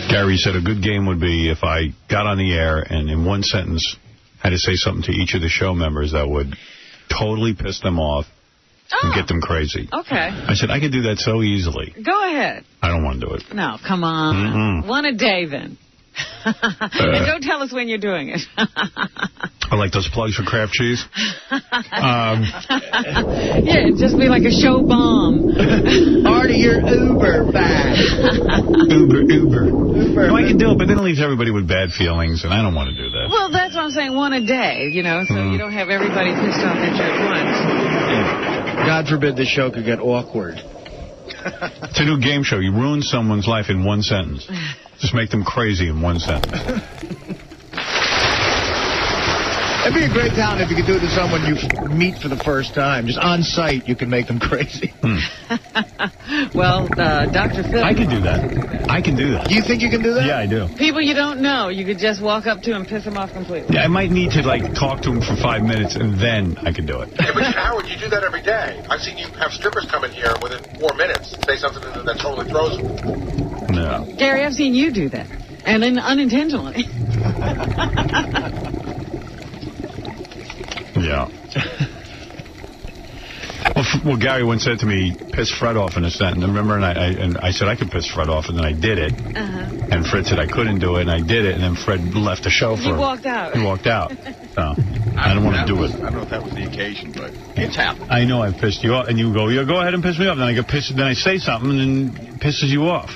Gary said a good game would be if I got on the air and in one sentence had to say something to each of the show members that would totally piss them off and get them crazy. Okay. I said, I could do that so easily. Go ahead. I don't want to do it. No, come on. One a day, then. And don't tell us when you're doing it. I like those plugs for Kraft cheese. Yeah, it'd just be like a show bomb. Artie, you're uber bad. Uber. No, I can do it, but then it leaves everybody with bad feelings, and I don't want to do that. Well, that's what I'm saying, one a day, you know, so you don't have everybody pissed off at you at once. God forbid the show could get awkward. It's a new game show. You ruin someone's life in one sentence. Just make them crazy in one sentence. It'd be a great talent if you could do it to someone you meet for the first time. Just on sight, you can make them crazy. Well, Dr. Phil. I can do that. I can do that. Do you think you can do that? Yeah, I do. People you don't know, you could just walk up to and piss them off completely. Yeah, I might need to, like, talk to him for 5 minutes, and then I can do it. Yeah, but Howard, you do that every day. I've seen you have strippers come in here within 4 minutes, say something that totally throws them. No. Gary, I've seen you do that. And then unintentionally. Yeah. Well, Gary once said to me, piss Fred off in a sentence. Remember, and I said I could piss Fred off, and then I did it. And Fred said I couldn't do it, and I did it, and then Fred left the show for He walked out. He walked out. So, I don't want to do it. I don't know if that was the occasion, but it's happened. I know I've pissed you off, and you go, yeah, go ahead and piss me off. Then I get pissed, then I say something, and then it pisses you off.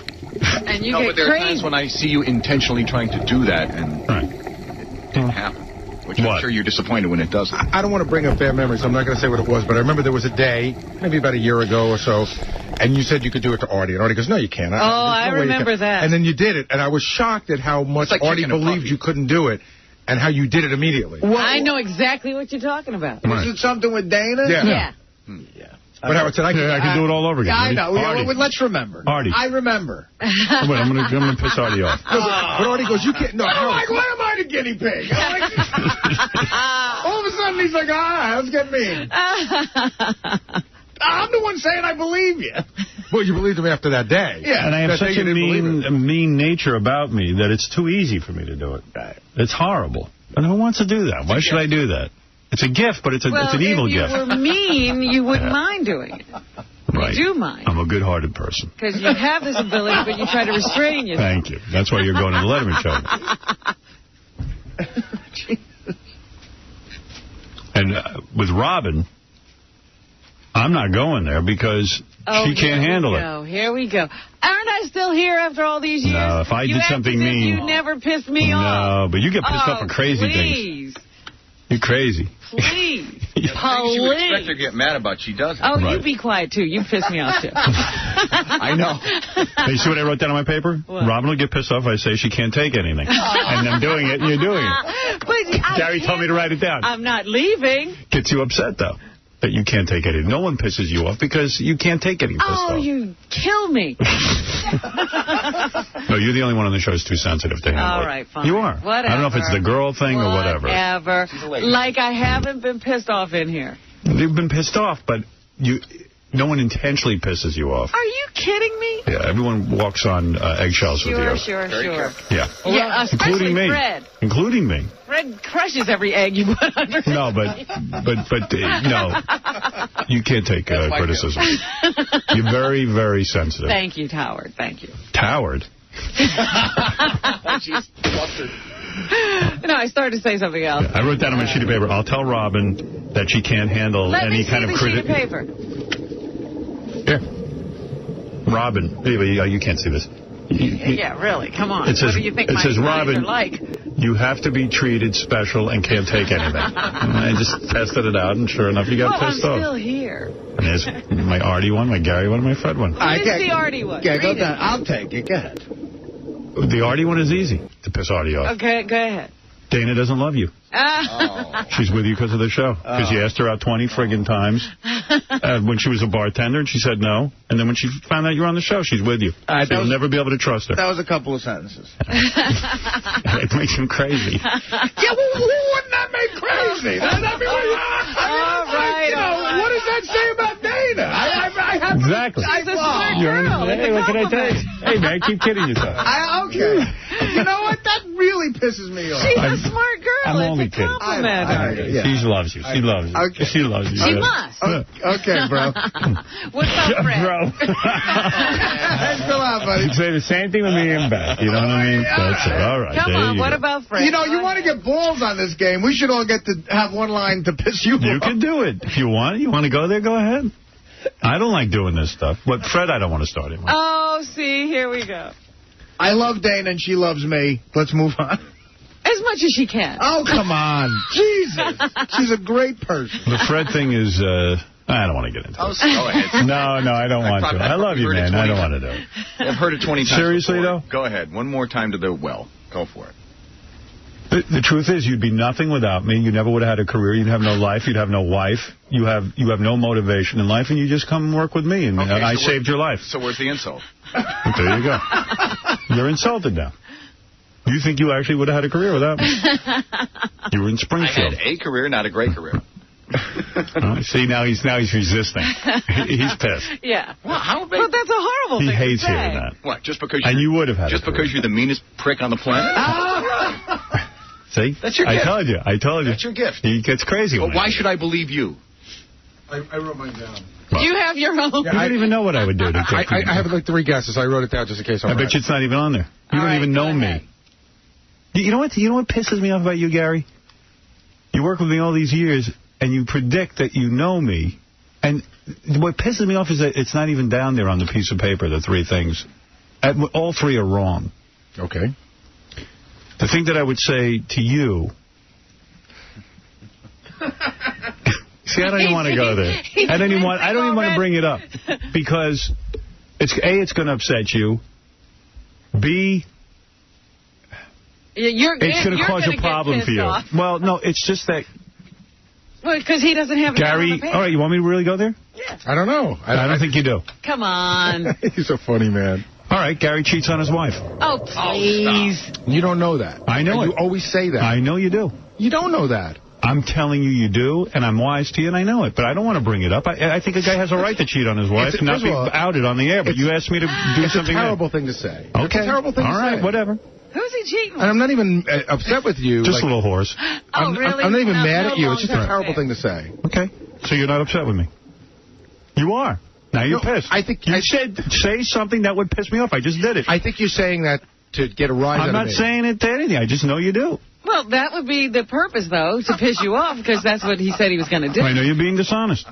And you no, get but there crazy. are times when I see you intentionally trying to do that, and it didn't happen. Which I'm sure you're disappointed when it doesn't. I don't want to bring up bad memories, so I'm not going to say what it was, but I remember there was a day, maybe about a year ago or so, and you said you could do it to Artie. And Artie goes, no, you can't. I remember that. And then you did it, and I was shocked at how much Artie believed you couldn't do it, and how you did it immediately. Well, I know exactly what you're talking about. Was it something with Dana? Yeah. But Howard said, I can do it all over again. Yeah, I know. Artie. Let's remember. Artie. I remember. Wait, I'm gonna piss Artie off. No, but Artie goes, you can't. No, why am I the guinea pig? All of a sudden, he's like, let's get mean. I'm the one saying I believe you. Well, you believed him after that day. Yeah, and I have such a mean nature about me that it's too easy for me to do it. It's horrible. And who wants to do that? Why should I do that? It's a gift, but it's an evil gift. If you were mean, you wouldn't mind doing it. Right. You do mind. I'm a good-hearted person. Because you have this ability, but you try to restrain yourself. Thank you. That's why you're going to the Letterman show. And with Robin, I'm not going there because she can't handle it. Here we go. Aren't I still here after all these years? No, if I did something mean... You never pissed me off. No, but you get pissed off for crazy things. You're crazy. Please. Things you expect her to get mad about, she doesn't. Oh, you be quiet, too. You piss me off, too. I know. Hey, you see what I wrote down on my paper? What? Robin will get pissed off if I say she can't take anything. And I'm doing it, and you're doing it. But Gary told me to write it down. I'm not leaving. Gets you upset, though, that you can't take anything. No one pisses you off because you can't take getting pissed off. Oh, you kill me. No, you're the only one on the show who's too sensitive to handle it. All right, fine. You are. Whatever. I don't know if it's the girl thing or whatever. Whatever. Like I haven't been pissed off in here. You've been pissed off, but no one intentionally pisses you off. Are you kidding me? Yeah, everyone walks on eggshells with you. Sure. Yeah. Yeah, including me. Fred. Including me. Fred crushes every egg you put under him. No, but no. You can't take criticism. You're very, very sensitive. Thank you, Howard. Thank you. Howard? She's flustered. No, I started to say something else. I wrote down on my sheet of paper, I'll tell Robin that she can't handle any kind of criticism. Let me see the sheet of paper. Here. Robin. You can't see this. Yeah, really. Come on. It says, what do you think it says, my Robin, are like? You have to be treated special and can't take anything. And I just tested it out, and sure enough, you got pissed off. I'm still here. And there's my Artie one, my Gary one, and my Fred one. What is the Artie one? Yeah, go down. I'll take it. Go ahead. The Artie one is easy to piss Artie off. Okay, go ahead. Dana doesn't love you. She's with you because of the show. Because you asked her out 20 friggin' times when she was a bartender, and she said no. And then when she found out you were on the show, she's with you. So you'll never be able to trust her. That was a couple of sentences. It makes him crazy. Yeah, well, who wouldn't that make crazy? What does that say about Dana? I have Exactly. She's a smart girl. Hey, what can I tell you? Hey, man, keep kidding yourself. Okay. You know what? That really pisses me off. She's a smart girl. I'm only kidding. Compliment. She loves you. She loves you. Okay. She loves you. She must. Okay, bro. What's up, Fred? Bro. Chill out, buddy. You'd say the same thing with me and back. You know what I mean? That's it. All right. Come on. What about Fred? You know, you want to get balls on this game. We should all get to have one line to piss you off. You can do it. If you want. You want to go there? Go ahead. I don't like doing this stuff. But Fred, I don't want to start it with. Oh, see, here we go. I love Dana and she loves me. Let's move on. As much as she can. Oh, come on. Jesus. She's a great person. The Fred thing is, I don't want to get into it. Go ahead. No, I don't want to. I love you, man. I don't want to do it. I've heard it 20 times Seriously, before. though? Go ahead. One more time to the well. Go for it. The truth is, you'd be nothing without me. You never would have had a career. You'd have no life. You'd have no wife. You have no motivation in life, and you just come and work with me, and okay, I saved your life. So where's the insult? There you go. You're insulted now. You think you actually would have had a career without me? You were in Springfield. I had a career, not a great career. See, now he's resisting. He's pissed. Yeah. Well, how Well, that's a horrible thing He hates to say. hearing that. What, just because And you would have had just because you're the meanest prick on the planet? See? That's your gift. I told you. That's your gift. He gets crazy. But why should I believe you? I wrote mine down. You have your own. You don't even know what I would do. I have like 3 guesses. I wrote it down just in case I'm I bet you it's not even on there. You don't even know me. You know what pisses me off about you, Gary? You work with me all these years, and you predict that you know me. And what pisses me off is that it's not even down there on the piece of paper, the 3 things. All 3 are wrong. Okay. The thing that I would say to you... See, I don't even want to go there. I don't even want to bring it up. Because, it's going to upset you. B... It's going to cause a problem for you. Off. Well, no, it's just that... Well, because he doesn't have Gary, all right, you want me to really go there? Yeah. I don't know. I don't think you do. Come on. He's a funny man. All right, Gary cheats on his wife. Oh, please. You don't know that. I know it. You always say that. I know you do. You don't know that. I'm telling you do, and I'm wise to you, and I know it. But I don't want to bring it up. I think a guy has a right to cheat on his wife and not be outed on the air. But you asked me to do something. It's a terrible thing to say. Okay. It's a terrible thing to say. All right, whatever. Who's he cheating with? And I'm not even upset with you. Just a little horse. Oh, really? I'm not even mad at you. It's just a terrible thing to say. Okay. So you're not upset with me? You are. Now you're pissed. I think you said say something that would piss me off. I just did it. I think you're saying that to get a rise out of me. I'm not saying it to anything. I just know you do. Well, that would be the purpose, though, to piss you off, because that's what he said he was going to do. I know you're being dishonest.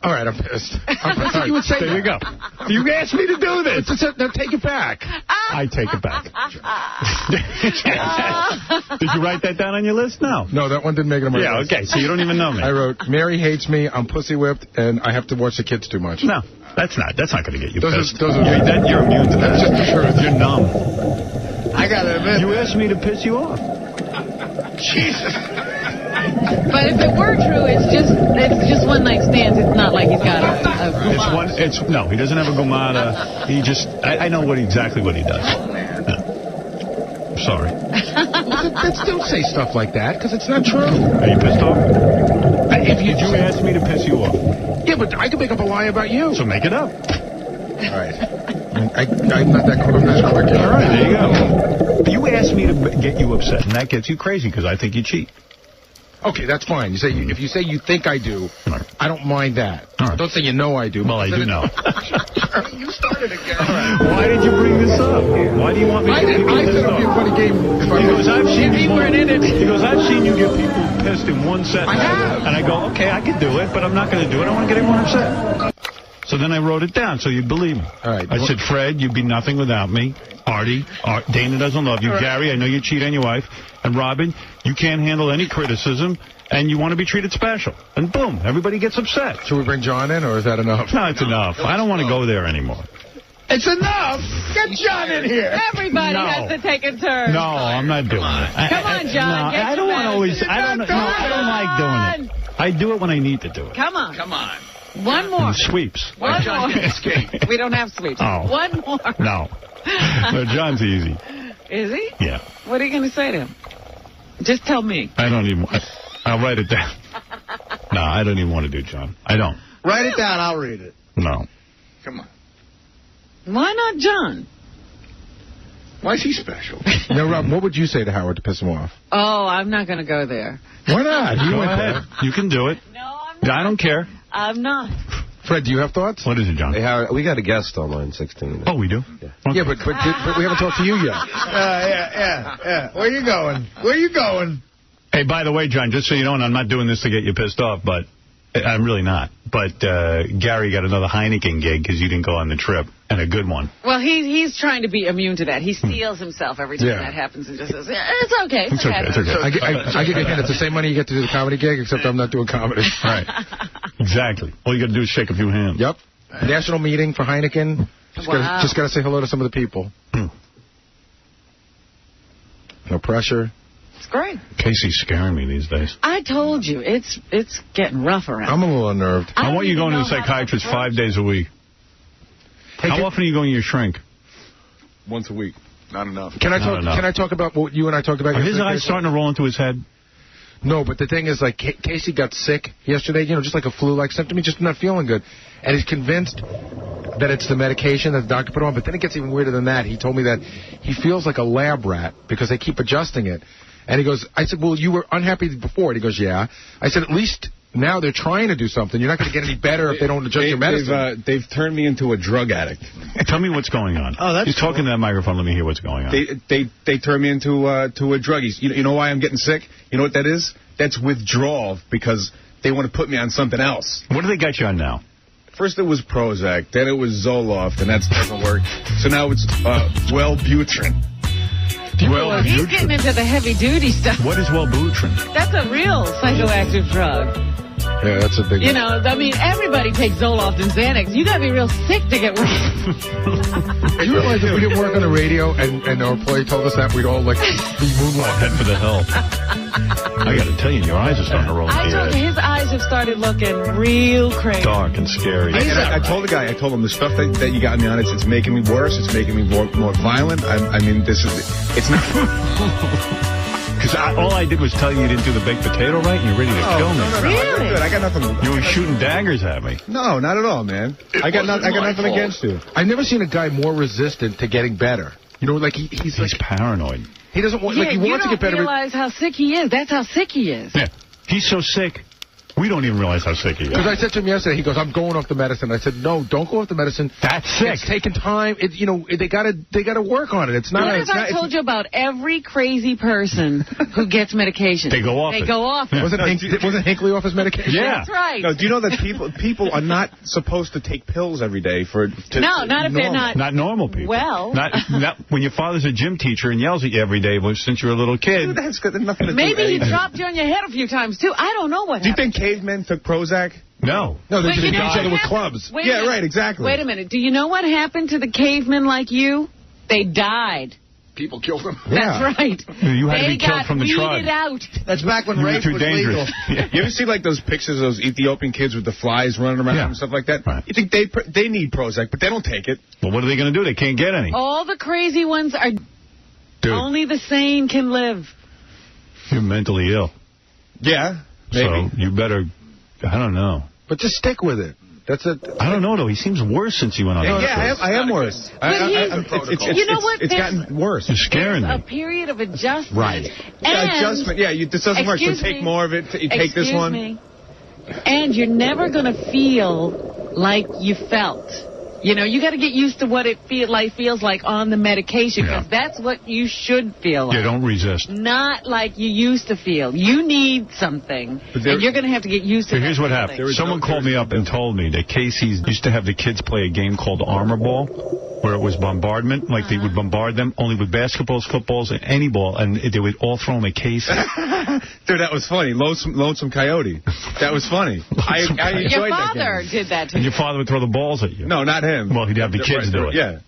All right, I'm pissed. I'm pissed you would say there you go. You asked me to do this. Now take it back. I take it back. Did you write that down on your list? No. No, that one didn't make it on my list. Yeah, okay, so you don't even know me. I wrote, Mary hates me, I'm pussy whipped, and I have to watch the kids too much. No, that's not going to get you pissed. You're immune to that. That's just the truth. You're numb. I got to admit. You asked me to piss you off. Jesus. But if it were true, it's just one night stands. It's not like he's got a gumata. No, he doesn't have a gumata. He just, I know exactly what he does. Sorry. Don't say stuff like that, because it's not true. Are you pissed off? Did you ask me to piss you off? Yeah, but I could make up a lie about you. So make it up. All right. I'm not that quick. All right, there you go. You asked me to get you upset, and that gets you crazy because I think you cheat. Okay, that's fine. If you say you think I do, I don't mind that. Right. Don't say you know I do. Well, I do know. You started again. Right. Why did you bring this up? Why do you want me to get people pissed it would be a funny game. He goes, I've seen you get people pissed in one sentence. I have. And I go, okay, I can do it, but I'm not going to do it. I don't want to get everyone upset. So then I wrote it down so you'd believe me. All right. I said, Fred, you'd be nothing without me. Artie, Dana doesn't love you. Right. Gary, I know you cheat on your wife. And Robin, you can't handle any criticism, and you want to be treated special. And boom, everybody gets upset. Should we bring John in, or is that enough? No, it's enough. I don't want to go there anymore. It's enough. Get John in here. Everybody has to take a turn. No, I'm not doing it. Come on, John. I don't want to always. I don't like doing it. I do it when I need to do it. Come on. Come on. One more. Sweeps. One more. We don't have sweeps. Oh. One more. No. No, John's easy. Is he? Yeah. What are you going to say to him? Just tell me. I don't even. I'll write it down. No, I don't even want to do John. I don't. Write it down. I'll read it. No. Come on. Why not John? Why is he special? Now, Rob, what would you say to Howard to piss him off? Oh, I'm not going to go there. Why not? Go ahead. You can do it. No, I'm not. I don't care. I'm not. Fred, do you have thoughts? What is it, John? Hey, Howard, we got a guest on line 16. Oh, we do? Yeah, yeah but we haven't talked to you yet. Yeah. Where you going? Where you going? Hey, by the way, John, just so you know, and I'm not doing this to get you pissed off, but I'm really not. But Gary got another Heineken gig because you didn't go on the trip, and a good one. Well, he's trying to be immune to that. He steals himself every time that happens and just says, it's okay. It's okay. It's okay. I get it's the same money you get to do the comedy gig, except I'm not doing comedy. Right. Exactly. All you got to do is shake a few hands. Yep. National meeting for Heineken. Just got to say hello to some of the people. No pressure. It's great. Casey's scaring me these days. I told you, it's getting rough around. I'm a little unnerved. I want you going to the psychiatrist 5 days a week. Hey, how often are you going to your shrink? Once a week. Not enough. Can I talk about what you and I talked about? Are his eyes starting to roll into his head? No, but the thing is, like, Casey got sick yesterday, just like a flu-like symptom. He's just not feeling good. And he's convinced that it's the medication that the doctor put on. But then it gets even weirder than that. He told me that he feels like a lab rat because they keep adjusting it. And he goes, I said, well, you were unhappy before. And he goes, yeah. I said, at least now they're trying to do something. You're not going to get any better if they don't adjust your medicine. They've turned me into a drug addict. Tell me what's going on. Oh, that's You're talking to that microphone. Let me hear what's going on. They turned me into a druggie. You know why I'm getting sick? You know what that is? That's withdrawal because they want to put me on something else. What do they got you on now? First it was Prozac, then it was Zoloft, and that doesn't work. So now it's Wellbutrin. He's getting into the heavy-duty stuff. What is Wellbutrin? That's a real psychoactive drug. Yeah, that's a big one. I mean, everybody takes Zoloft and Xanax. You got to be real sick to get one. You realize if we didn't work on the radio and our employee told us that, we'd all, be moonwalking. Head for the hill. I got to tell you, your eyes are starting to roll. I told you, his eyes have started looking real crazy. Dark and scary. I told the guy, the stuff that you got me on, it's making me worse. It's making me more violent. I mean, it's not... Because all I did was tell you didn't do the baked potato right, and you're ready to kill me. No, really? I got nothing. You were shooting daggers at me. No, not at all, man. I got nothing against you. I've never seen a guy more resistant to getting better. He's paranoid. He doesn't want. He wants to get better. You don't realize how sick he is. That's how sick he is. Yeah, he's so sick. We don't even realize how sick he is. Because I said to him yesterday, he goes, I'm going off the medicine. I said, no, don't go off the medicine. That's sick. It's taking time. They gotta work on it. It's not. What if I told you about every crazy person who gets medication? They go off it. Yeah. Wasn't Hinckley off his medication? Yeah. That's right. No, do you know that people are not supposed to take pills every day not if they're not. Not normal people. Well. Not when your father's a gym teacher and yells at you every day since you're a little kid. Dude, that's got nothing to do Maybe with he dropped you on your head a few times, too. I don't know what happened. Do you think cavemen took Prozac? No. No, they just beat each other with clubs. Yeah, right, exactly. Wait a minute. Do you know what happened to the cavemen like you? They died. People killed them. That's right. You had to be killed from the tribe. Out. That's back when rape was legal. Yeah. You ever see those pictures of those Ethiopian kids with the flies running around and stuff like that? Right. You think they need Prozac, but they don't take it. Well, what are they going to do? They can't get any. All the crazy ones are... Dude. Only the sane can live. You're mentally ill. Yeah, maybe. So you better... I don't know. But just stick with it. I don't know, though. He seems worse since he went on. Yeah, I am worse. You know what? It's gotten worse. You're scaring me. A period of adjustment. Right. Adjustment. Yeah, this doesn't work. So take more of it. You take this one. And you're never going to feel like you felt. You got to get used to what it feels like on the medication, because that's what you should feel like. Yeah, don't resist. Not like you used to feel. You need something, and you're going to have to get used to it. Here's what happened. Someone called me up and told me that Casey's used to have the kids play a game called Armor Ball, where it was bombardment, like they would bombard them, only with basketballs, footballs, and any ball, and they would all throw them at Casey. Dude, that was funny. Lonesome Coyote. That was funny. I enjoyed that game. Your father did that to you. And your father would throw the balls at you. No, not him. Well, he'd have the kids do it. Yeah.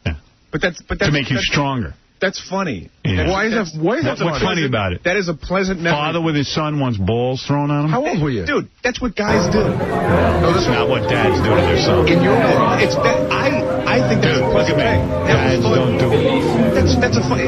But that's to make you stronger. That's funny. Yeah. Why is that What's funny about it? That is a pleasant memory. Father with his son wants balls thrown on him? How old were you? Dude, that's what guys do. No, that's not what dads do to their sons. In your world, it's that I think that's a pleasant thing. Dads don't do it. That's a fun.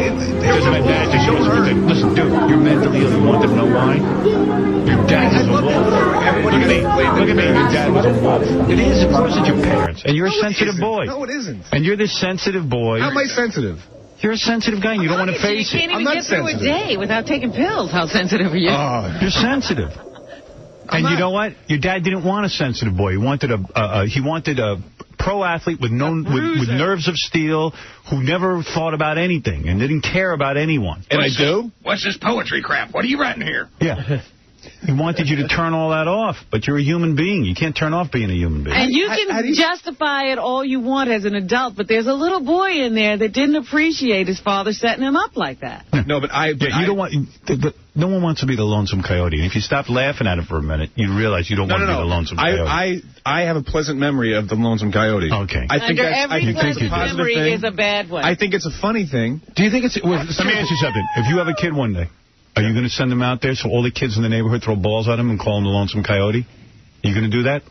Listen, dude, you're mentally ill. You want to know why? Your dad is a wolf. Look at me. Your dad It is, of course it's your parents. And you're a sensitive boy. No, it isn't. And you're this sensitive boy. How am I sensitive? You're a sensitive guy and you don't want to face it. You can't even get through a day without taking pills. How sensitive are you? Oh, you're sensitive. And you know what? Your dad didn't want a sensitive boy. He wanted a pro athlete with nerves of steel who never thought about anything and didn't care about anyone. And I do? What's this poetry crap? What are you writing here? Yeah. He wanted you to turn all that off, but you're a human being. You can't turn off being a human being. And you can justify it all you want as an adult, but there's a little boy in there that didn't appreciate his father setting him up like that. No, but you don't want. No one wants to be the lonesome coyote. And if you stop laughing at it for a minute, you realize you don't want to be the lonesome coyote. I have a pleasant memory of the lonesome coyote. Okay. I think every pleasant memory is a bad one. I think it's a funny thing. Do you think it's... Let me ask you something. If you have a kid one day, are you going to send him out there so all the kids in the neighborhood throw balls at him and call him the lonesome coyote? Are you going to do that?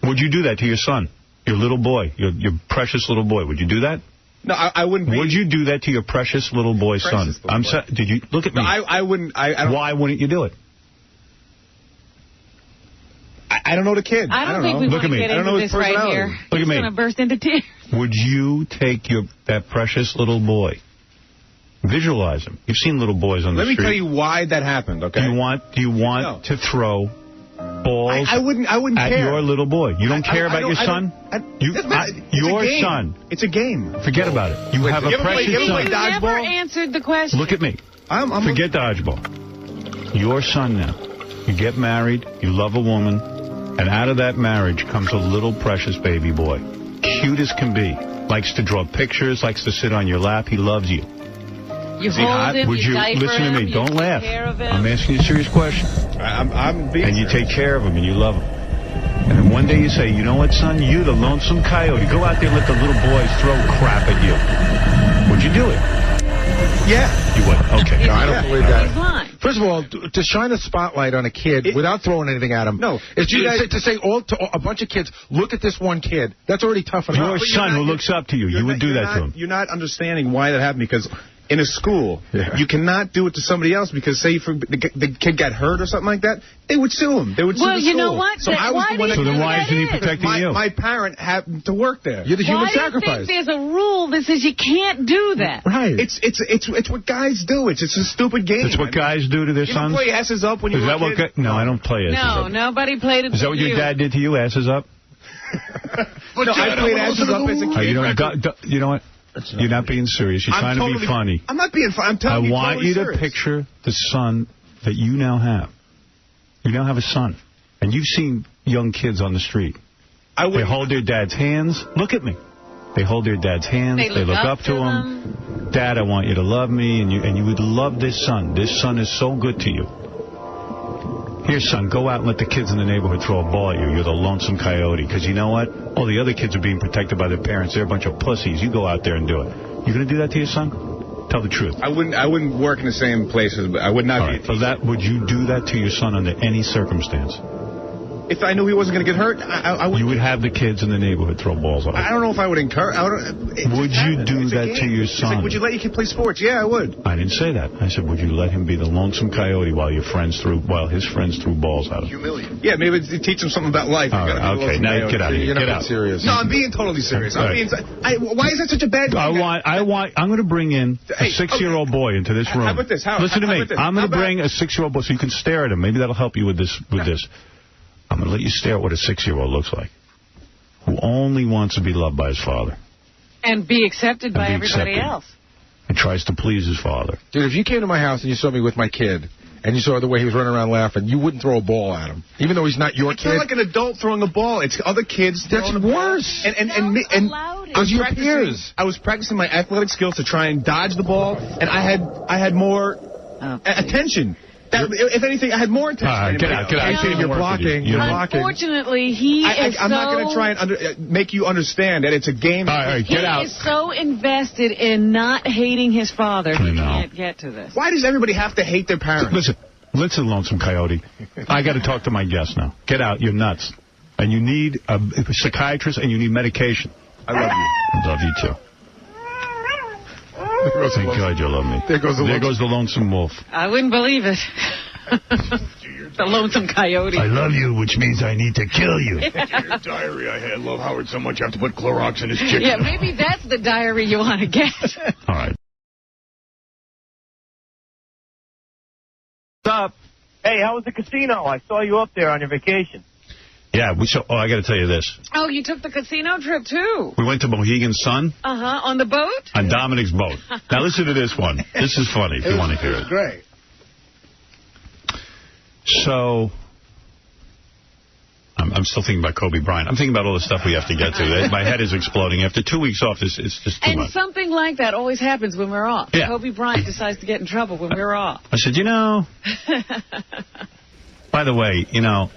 Would you do that to your son, your little boy, your precious little boy? Would you do that? No, I wouldn't. Would you do that to your precious little boy son? Did you look at me? No, I wouldn't. Why wouldn't you do it? I don't know the kid. I don't think we want to get into this right here. Look at me. He's going to burst into tears. Would you take that precious little boy? Visualize him. You've seen little boys on the street. Let me tell you why that happened, okay? Do you want to throw balls I wouldn't at care. Your little boy? You don't care about your son? Your son. It's a game. Forget about it. You have a precious son. You never answered the question. Look at me. Forget dodgeball. Your son now. You get married. You love a woman. And out of that marriage comes a little precious baby boy. Cute as can be. Likes to draw pictures. Likes to sit on your lap. He loves you. You hold him, you diaper him, listen to me. Don't laugh. I'm asking you a serious question. I'm being and you take care of him and you love him. And then one day you say, you know what, son? You, the lonesome coyote. Go out there and let the little boys throw crap at you. Would you do it? Yeah. You would? Okay. No, I don't believe that. He's lying. First of all, to shine a spotlight on a kid without throwing anything at him. No. It's to say a bunch of kids, look at this one kid. That's already tough enough. Your son who looks up to you. You would do that to him. You're not understanding why that happened because... In a school, you cannot do it to somebody else because, say, the kid got hurt or something like that, they would sue him. They would sue the school. Well, you know what? So I was the one then why isn't he protecting you? My parent happened to work there. You're the human sacrifice. Why do you think there's a rule that says you can't do that? Right. It's what guys do. It's a stupid game. It's what guys do to their sons? You play asses up when you were a kid? No, I don't play asses up. No, nobody played it. Is that what your dad did to you, asses up? No, I played asses up as a kid. You know what? You're not being serious. You're trying to be funny. I'm not being funny. I'm telling you. I want you to picture the son that you now have. You now have a son. And you've seen young kids on the street. They hold their dad's hands. Look at me. They hold their dad's hands. They look up to him. Dad, I want you to love me. And you would love this son. This son is so good to you. Here, son, go out and let the kids in the neighborhood throw a ball at you. You're the lonesome coyote. Because you know what? All the other kids are being protected by their parents. They're a bunch of pussies. You go out there and do it. You going to do that to your son? Tell the truth. I wouldn't work in the same places. But I would not be. So would you do that to your son under any circumstance? If I knew he wasn't going to get hurt, I would. You would have the kids in the neighborhood throw balls at him. I don't know if I would encourage. Would you do that to your son? Like, would you let your kid play sports? Yeah, I would. I didn't say that. I said, would you let him be the lonesome coyote while his friends threw balls at him? Humiliate. Yeah, maybe teach him something about life. Okay, now get out of here. Get out. Serious. No, I'm being totally serious. Why is that such a bad thing? I'm going to bring in a 6-year-old boy into this room. How about this? Listen to me. I'm going to bring a 6-year-old boy so you can stare at him. Maybe that'll help you with this. I'm going to let you stare at what a 6-year-old looks like, who only wants to be loved by his father. And be accepted by everybody else. And tries to please his father. Dude, if you came to my house and you saw me with my kid, and you saw the way he was running around laughing, you wouldn't throw a ball at him, even though he's not your kid. It's not like an adult throwing a ball. It's other kids throwing a ball. That's worse. And your peers. I was practicing my athletic skills to try and dodge the ball, and I had more attention. If anything, I had more attention. Get out. I see you're blocking. Unfortunately, he is I'm not going to try and make you understand that it's a game. All right, get out. He is so invested in not hating his father, he can't get to this. Why does everybody have to hate their parents? Listen, Lonesome Coyote. I got to talk to my guest now. Get out. You're nuts. And you need a psychiatrist and you need medication. I love you. I love you, too. Thank God you love me. There goes the lonesome wolf. I wouldn't believe it. The lonesome coyote. I love you, which means I need to kill you. Dear diary, I love Howard so much I have to put Clorox in his chicken. Yeah, maybe that's the diary you want to get. All right. What's up? Hey, how was the casino? I saw you up there on your vacation. Yeah, oh, I got to tell you this. Oh, you took the casino trip, too. We went to Mohegan Sun. Uh-huh, on the boat? On Dominic's boat. Now, listen to this one. This is funny if you want to hear it. Great. So, I'm still thinking about Kobe Bryant. I'm thinking about all the stuff we have to get to. My head is exploding. After 2 weeks off, it's just too much. And something like that always happens when we're off. Yeah. Kobe Bryant decides to get in trouble when we're off. I said, you know, by the way, you know,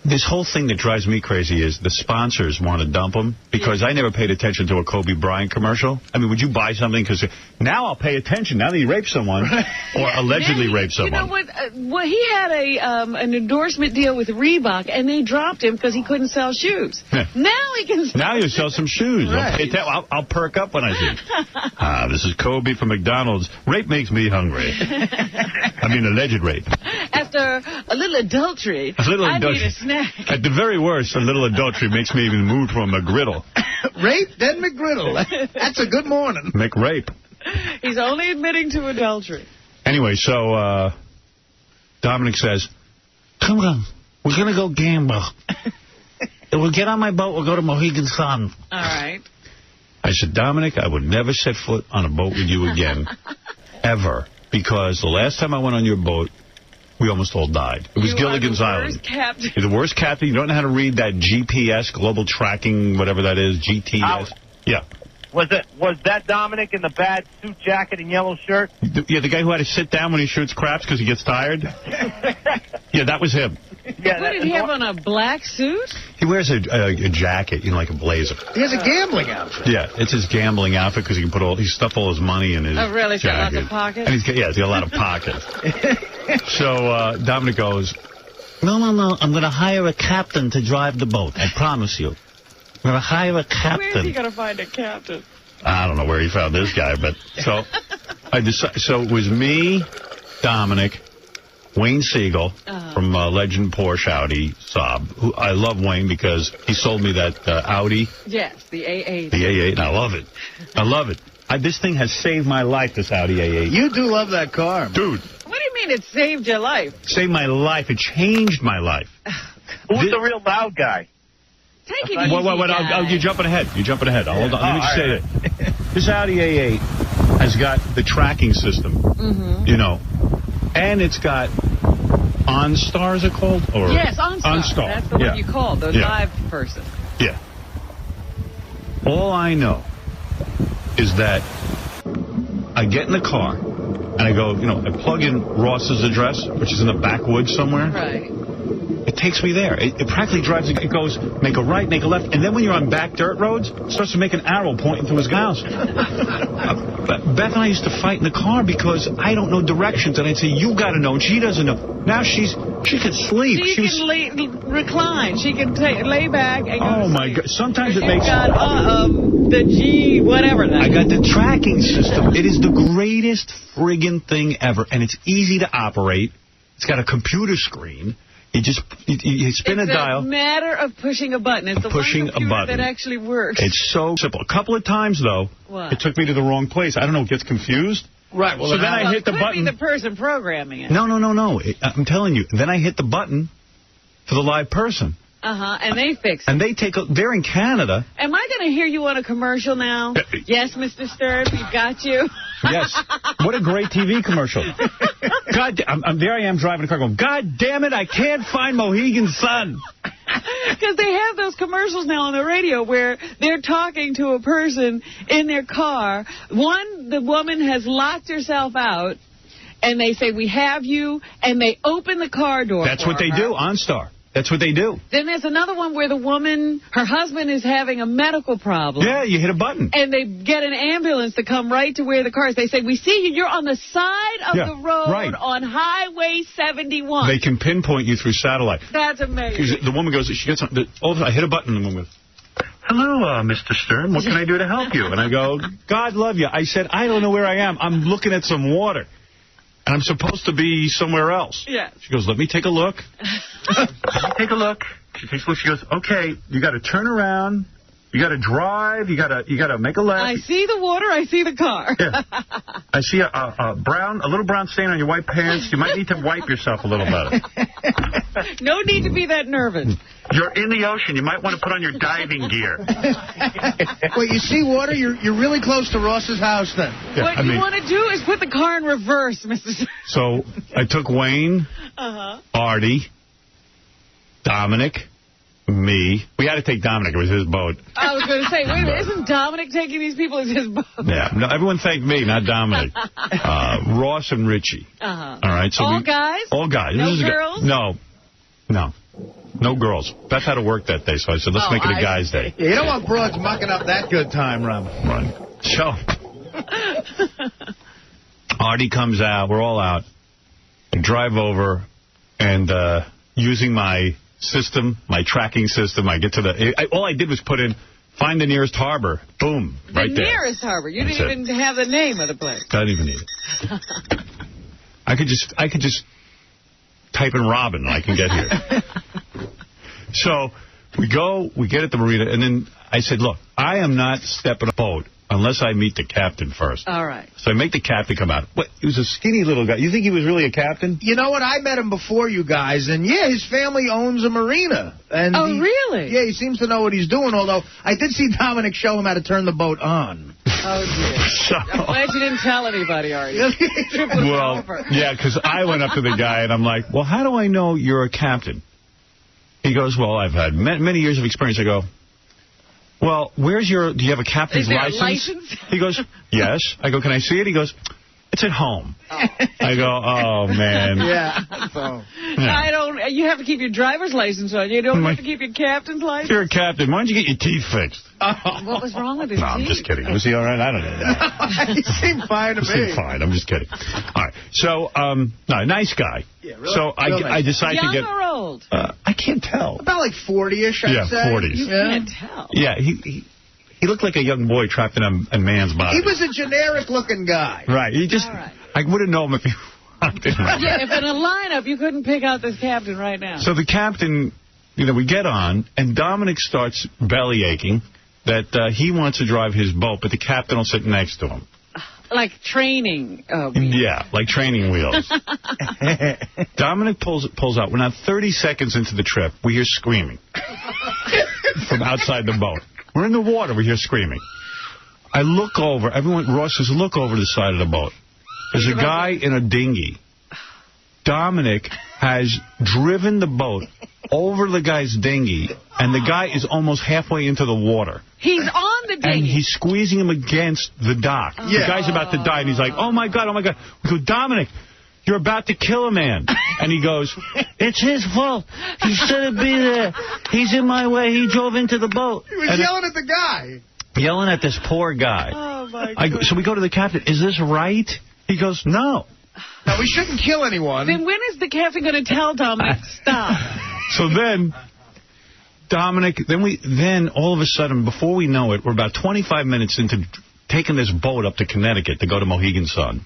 this whole thing that drives me crazy is the sponsors want to dump them because I never paid attention to a Kobe Bryant commercial. I mean, would you buy something? Because now I'll pay attention. Now that he raped someone or allegedly raped someone. You know what? Well, he had an endorsement deal with Reebok, and they dropped him because he couldn't sell shoes. Yeah. Now he can sell Now you sell some shoes. Right. I'll perk up when I see it. This is Kobe from McDonald's. Rape makes me hungry. I mean, alleged rape. After a little adultery, I need a snack. At the very worst, a little adultery makes me even move from a McGriddle. Rape, then McGriddle. That's a good morning. McRape. He's only admitting to adultery. Anyway, so Dominic says, come on, we're going to go gamble. We'll get on my boat, we'll go to Mohegan Sun. All right. I said, Dominic, I would never set foot on a boat with you again, ever, because the last time I went on your boat, we almost all died. It was Gilligan's Island. Captain. You're the worst captain. You don't know how to read that GPS, global tracking, whatever that is, GTS. Yeah. Was that Dominic in the bad suit jacket and yellow shirt? Yeah, the guy who had to sit down when he shoots craps because he gets tired? Yeah, that was him. Yeah, what did he have on, a black suit? He wears a jacket, you know, like a blazer. He has a gambling outfit. Yeah, it's his gambling outfit because he can he stuffed all his money in his Oh, really? He's got jacket. lots of pockets? And he's got a lot of pockets. So Dominic goes, no, I'm going to hire a captain to drive the boat. I promise you. I'm going to hire a captain. Where's he going to find a captain? I don't know where he found this guy, but so so it was me, Dominic, 𝗦𝗵cie𝘄 from Legend Porsche Audi Saab. Who I love Wayne because he sold me that Audi. Yes, the A8. The A8, and I love it. I love it. This thing has saved my life, this Audi A8. You do love that car, man. Dude. What do you mean it saved your life? Saved my life. It changed my life. Who's the real loud guy? Take it easy, you're jumping ahead. You're jumping ahead. Hold on. Let me just say that. This Audi A8 has got the tracking system, you know, and it's got OnStar, is it called? Or yes, OnStar. That's the one you called, the live person. Yeah. All I know is that I get in the car, and I go, you know, I plug in Ross's address, which is in the backwoods somewhere. Right. It takes me there. It practically drives, it goes, make a right, make a left, and then when you're on back dirt roads, it starts to make an arrow pointing to his house. Beth and I used to fight in the car because I don't know directions, and I'd say, you got to know, and she doesn't know. Now she could sleep. She can recline. She can lay back and go Oh, to my sleep. God. Sometimes it makes... got the G, whatever that I got the tracking system. It is the greatest friggin' thing ever, and it's easy to operate. It's got a computer screen. You spin a dial. It's a matter of pushing a button. It's the pushing one computer a button that actually works. It's so simple. A couple of times, though, it took me to the wrong place. I don't know, it gets confused. Right. Well, so then I hit the button. It could be the person programming it. No. I'm telling you. Then I hit the button for the live person. And they fix it. And they're in Canada. Am I going to hear you on a commercial now? Yes, Mr. Stern, we've got you. Yes. What a great TV commercial. God, there I am driving a car going, God damn it, I can't find Mohegan Sun. Because they have those commercials now on the radio where they're talking to a person in their car. The woman has locked herself out, and they say, we have you, and they open the car door. That's what they do, OnStar. That's what they do. Then there's another one where the woman, her husband is having a medical problem. Yeah, you hit a button. And they get an ambulance to come right to where the car is. They say, we see you. You're on the side of the road on Highway 71. They can pinpoint you through satellite. That's amazing. The woman goes, she gets on, all of a sudden, I hit a button, and the woman goes, hello, Mr. Stern. What can I do to help you? And I go, God love you. I said, I don't know where I am. I'm looking at some water. And I'm supposed to be somewhere else. Yeah. She goes, let me take a look. Let me take a look. She takes a look. She goes, okay, you got to turn around. You got to drive. You got to make a left. I see the water. I see the car. Yeah. I see a little brown stain on your white pants. You might need to wipe yourself a little better. No need to be that nervous. You're in the ocean. You might want to put on your diving gear. Wait, you see water? You're really close to Ross's house then. Yeah, what you want to do is put the car in reverse, Mr. So I took Wayne, Artie, Dominic, me. We had to take Dominic. It was his boat. I was going to say, wait a minute, isn't Dominic taking these people as his boat? Yeah. No, everyone thanked me, not Dominic. Ross and Richie. All right. So all guys? All guys. No girls? No girls. That's how to work that day. So I said, let's make it a guy's day. Yeah, you don't want broads mucking up that good time, Rob. Right. So Artie comes out. We're all out. I drive over and using my system, my tracking system, I get to all I did was put in, find the nearest harbor. Boom. Right there. The nearest harbor. You didn't even have the name of the place. I didn't even need it. I could just type in Robin and I can get here. So we get at the marina, and then I said, look, I am not stepping a boat unless I meet the captain first. All right. So I make the captain come out. What? He was a skinny little guy. You think he was really a captain? You know what? I met him before you guys, and yeah, his family owns a marina. And really? Yeah, he seems to know what he's doing, although I did see Dominic show him how to turn the boat on. Oh, dear. I'm glad you didn't tell anybody, Artie. Well, yeah, because I went up to the guy, and I'm like, well, how do I know you're a captain? He goes, well, I've had many years of experience. I go, well, do you have a captain's license? He goes, yes. I go, can I see it? He goes, it's at home. I go, oh, man. Yeah. You have to keep your driver's license on. You don't have to keep your captain's license? If you're a captain, why don't you get your teeth fixed? What was wrong with his teeth? I'm just kidding. Was he all right? I don't know. He seemed fine to me. He seemed fine. I'm just kidding. All right. So, nice guy. Yeah, really, so I decided to get... Young or old? I can't tell. About like 40-ish, I'd say. 40s. You can't tell. Yeah, he looked like a young boy trapped in a man's body. He was a generic-looking guy. Right. He just... Right. I wouldn't know him if he walked in right. Yeah, if in a lineup, you couldn't pick out this captain right now. So the captain, we get on, and Dominic starts belly aching that he wants to drive his boat, but the captain will sit next to him. Like training wheels. Yeah, like training wheels. Dominic pulls out. We're now 30 seconds into the trip. We hear screaming from outside the boat. We're in the water. We hear screaming. I look over. Ross says, look over the side of the boat. There's a guy in a dinghy. Dominic has driven the boat over the guy's dinghy, and the guy is almost halfway into the water. He's on the dinghy. And he's squeezing him against the dock. Yeah. The guy's about to die, and he's like, oh, my God, oh, my God. We go, Dominic, you're about to kill a man. And he goes, it's his fault. He shouldn't be there. He's in my way. He drove into the boat. He was yelling at the guy. Yelling at this poor guy. Oh, my God. So we go to the captain. Is this right? He goes, no. No, we shouldn't kill anyone. Then when is the captain going to tell Dominic, stop? So then, Dominic, then all of a sudden, before we know it, we're about 25 minutes into taking this boat up to Connecticut to go to Mohegan Sun.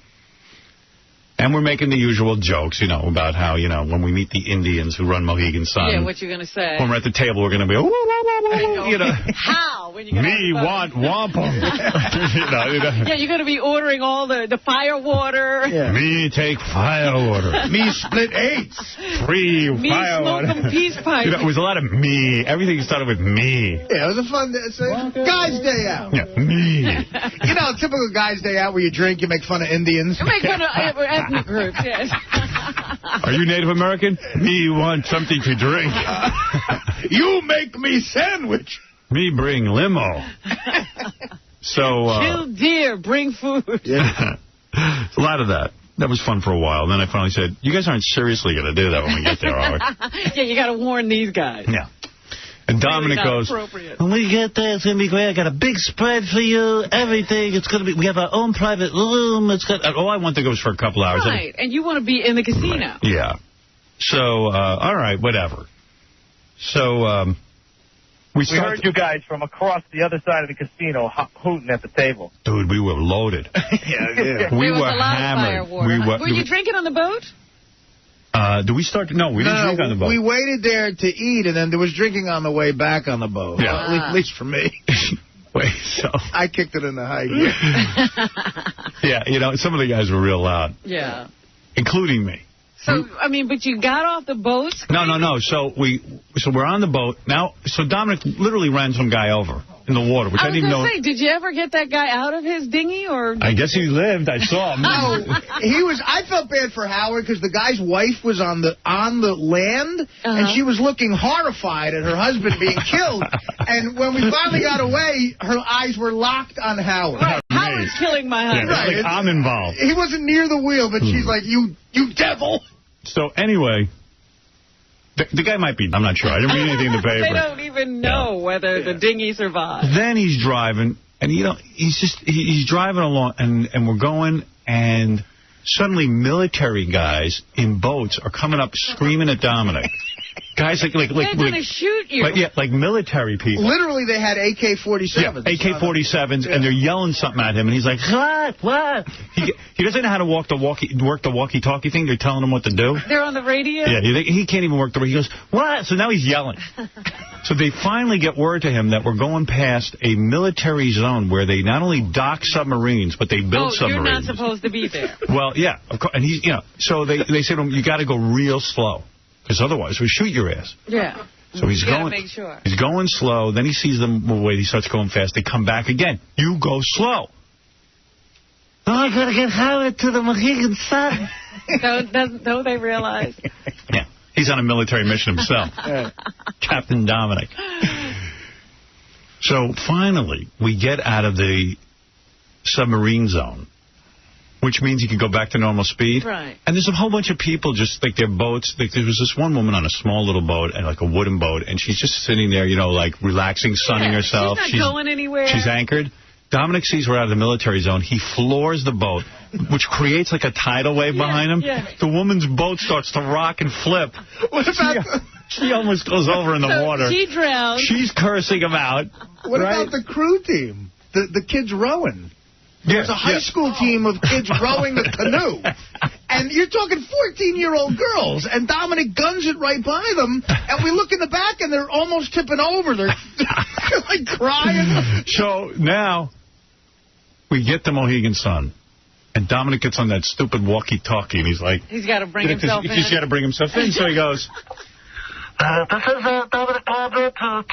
And we're making the usual jokes, about how, when we meet the Indians who run Mohegan Sun. Yeah, what you're going to say. When we're at the table, we're going to be, how? When you me want wampum. Yeah, you're going to be ordering all the fire water. Yeah. Me take fire water. Me split eggs. Free me fire water. Me smoke peace pipe. It was a lot of me. Everything started with me. Yeah, it was a fun day. Guy's day out. Yeah, me. Typical guy's day out where you drink, you make fun of Indians. You make fun of ethnic groups, yes. Are you Native American? Me want something to drink. You make me sandwich. Me bring limo. So, kill deer, bring food. Yeah. A lot of that. That was fun for a while. Then I finally said, you guys aren't seriously going to do that when we get there, are we? Yeah, you got to warn these guys. Yeah. And Dominic goes, when we get there, it's going to be great. I got a big spread for you, everything. It's going to be, we have our own private room. All I want to go is for a couple hours. Right, and you want to be in the casino. Right. Yeah. So, all right, whatever. So, We heard you guys from across the other side of the casino hooting at the table. Dude, we were loaded. Yeah. We were hammered. Were you drinking on the boat? Did we start? No, we didn't drink on the boat. We waited there to eat, and then there was drinking on the way back on the boat. Yeah. At least for me. Wait, so... I kicked it in the high gear. Yeah, you know, some of the guys were real loud. Yeah. Including me. So, I mean, but you got off the boat? No. So we're on the boat. Now, so Dominic literally ran some guy over in the water, which I didn't know. Say, did you ever get that guy out of his dinghy? Or? I guess he lived. I saw him. No, I felt bad for Howard because the guy's wife was on the land, and she was looking horrified at her husband being killed. And when we finally got away, her eyes were locked on Howard. Right. Howard's killing my husband. Yeah, like I'm involved. He wasn't near the wheel, but she's like, you devil. So anyway, the guy might be, I'm not sure. I didn't read anything in the paper. They don't even know whether the dinghy survived. Then he's driving, and you know, he's driving along, and we're going, and suddenly military guys in boats are coming up screaming at Dominic. Guys they're going to shoot you. Like military people. Literally, they had AK-47s. Yeah, AK-47s, and they're yelling something at him, and he's like, what? He doesn't know how to work the walkie-talkie thing. They're telling him what to do. They're on the radio? Yeah, he can't even work the radio. He goes, what? So now he's yelling. So they finally get word to him that we're going past a military zone where they not only dock submarines, but they build submarines. You're not supposed to be there. Well, yeah, of course. And he's, you know, so they say to him, you got to go real slow. Because otherwise, we shoot your ass. Yeah. So he's going. Make sure. He's going slow. Then he sees them wait. He starts going fast. They come back again. You go slow. Oh, I gotta get Howard to the Mohegan Sun. Don't they realize? Yeah. He's on a military mission himself. Captain Dominic. So finally, we get out of the submarine zone, which means you can go back to normal speed. Right. And there's a whole bunch of people just, like, their boats. Like, there was this one woman on a small little boat, and like a wooden boat, and she's just sitting there, you know, like, relaxing, sunning herself. She's not going anywhere. She's anchored. Dominic sees her out of the military zone. He floors the boat, which creates, like, a tidal wave behind him. Yeah. The woman's boat starts to rock and flip. What about she almost goes over in the water. She drowns. She's cursing him out. What about the crew team? The kids rowing? There's a high school team of kids rowing the canoe. And you're talking 14-year-old girls. And Dominic guns it right by them. And we look in the back, and they're almost tipping over. They're like crying. So now we get to Mohegan Sun. And Dominic gets on that stupid walkie-talkie. And he's like... He's got to bring himself in. He's got to bring himself in. So he goes... This is Dominic Palmer to 𝗪𝗄𝗄,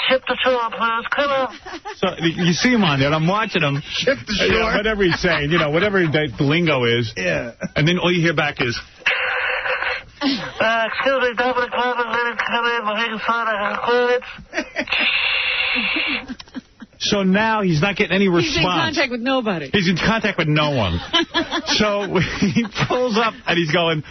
please. Come on. So you see him on there, and I'm watching him. 𝗪𝗄𝗄. Yeah, whatever he's saying, you know, whatever the lingo is. Yeah. And then all you hear back is... Excuse me, Dominic Palmer, ladies, come in, Mohegan Sun, So now he's not getting any response. He's in contact with nobody. He's in contact with no one. So he pulls up, and he's going...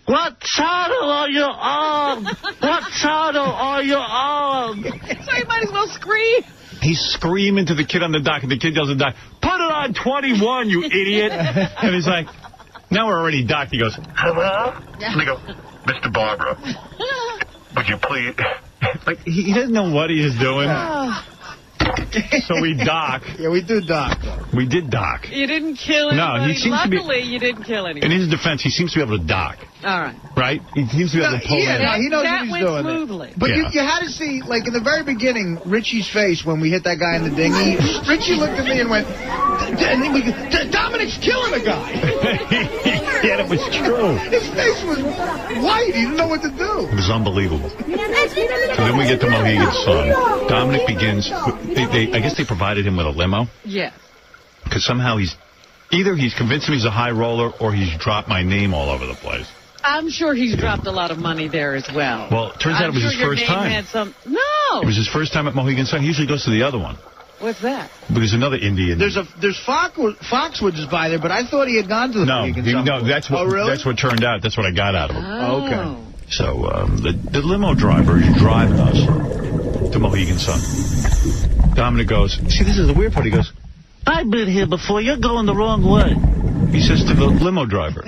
What channel are you on? What channel are you on? So he might as well scream. He's screaming to the kid on the dock, and the kid yells at the dock, put it on 21, you idiot. And he's like, now we're already docked. He goes, hello? And they go, Mr. Barbara, would you please... Like, he doesn't know what he is doing. So we dock. Yeah, we do dock. We did dock. You didn't kill anybody. No, he seems Luckily, to be, you didn't kill anybody. In his defense, he seems to be able to dock. All right. Right? He seems to be able to pull in. Yeah, he knows what he's doing. That went smoothly. But you had to see, like, in the very beginning, Richie's face when we hit that guy in the dinghy. Richie looked at me and went, Dominic's killing a guy. Yeah, it was true. His face was white. He didn't know what to do. It was unbelievable. So then we get to Mohegan Sun. Dominic begins, I guess they provided him with a limo. Yeah. Because somehow he's convinced him he's a high roller, or he's dropped my name all over the place. I'm sure he's dropped a lot of money there as well. Well, it turns out it was his first time. No! It was his first time at Mohegan Sun. He usually goes to the other one. What's that? There's another Indian. There's Foxwoods by there, but I thought he had gone to the Mohegan Sun. No, that's what. Oh, really? That's what turned out. That's what I got out of him. Oh. Okay. So the limo driver is driving us to Mohegan Sun. Dominic goes, see, this is the weird part. He goes, I've been here before. You're going the wrong way. He says to the limo driver.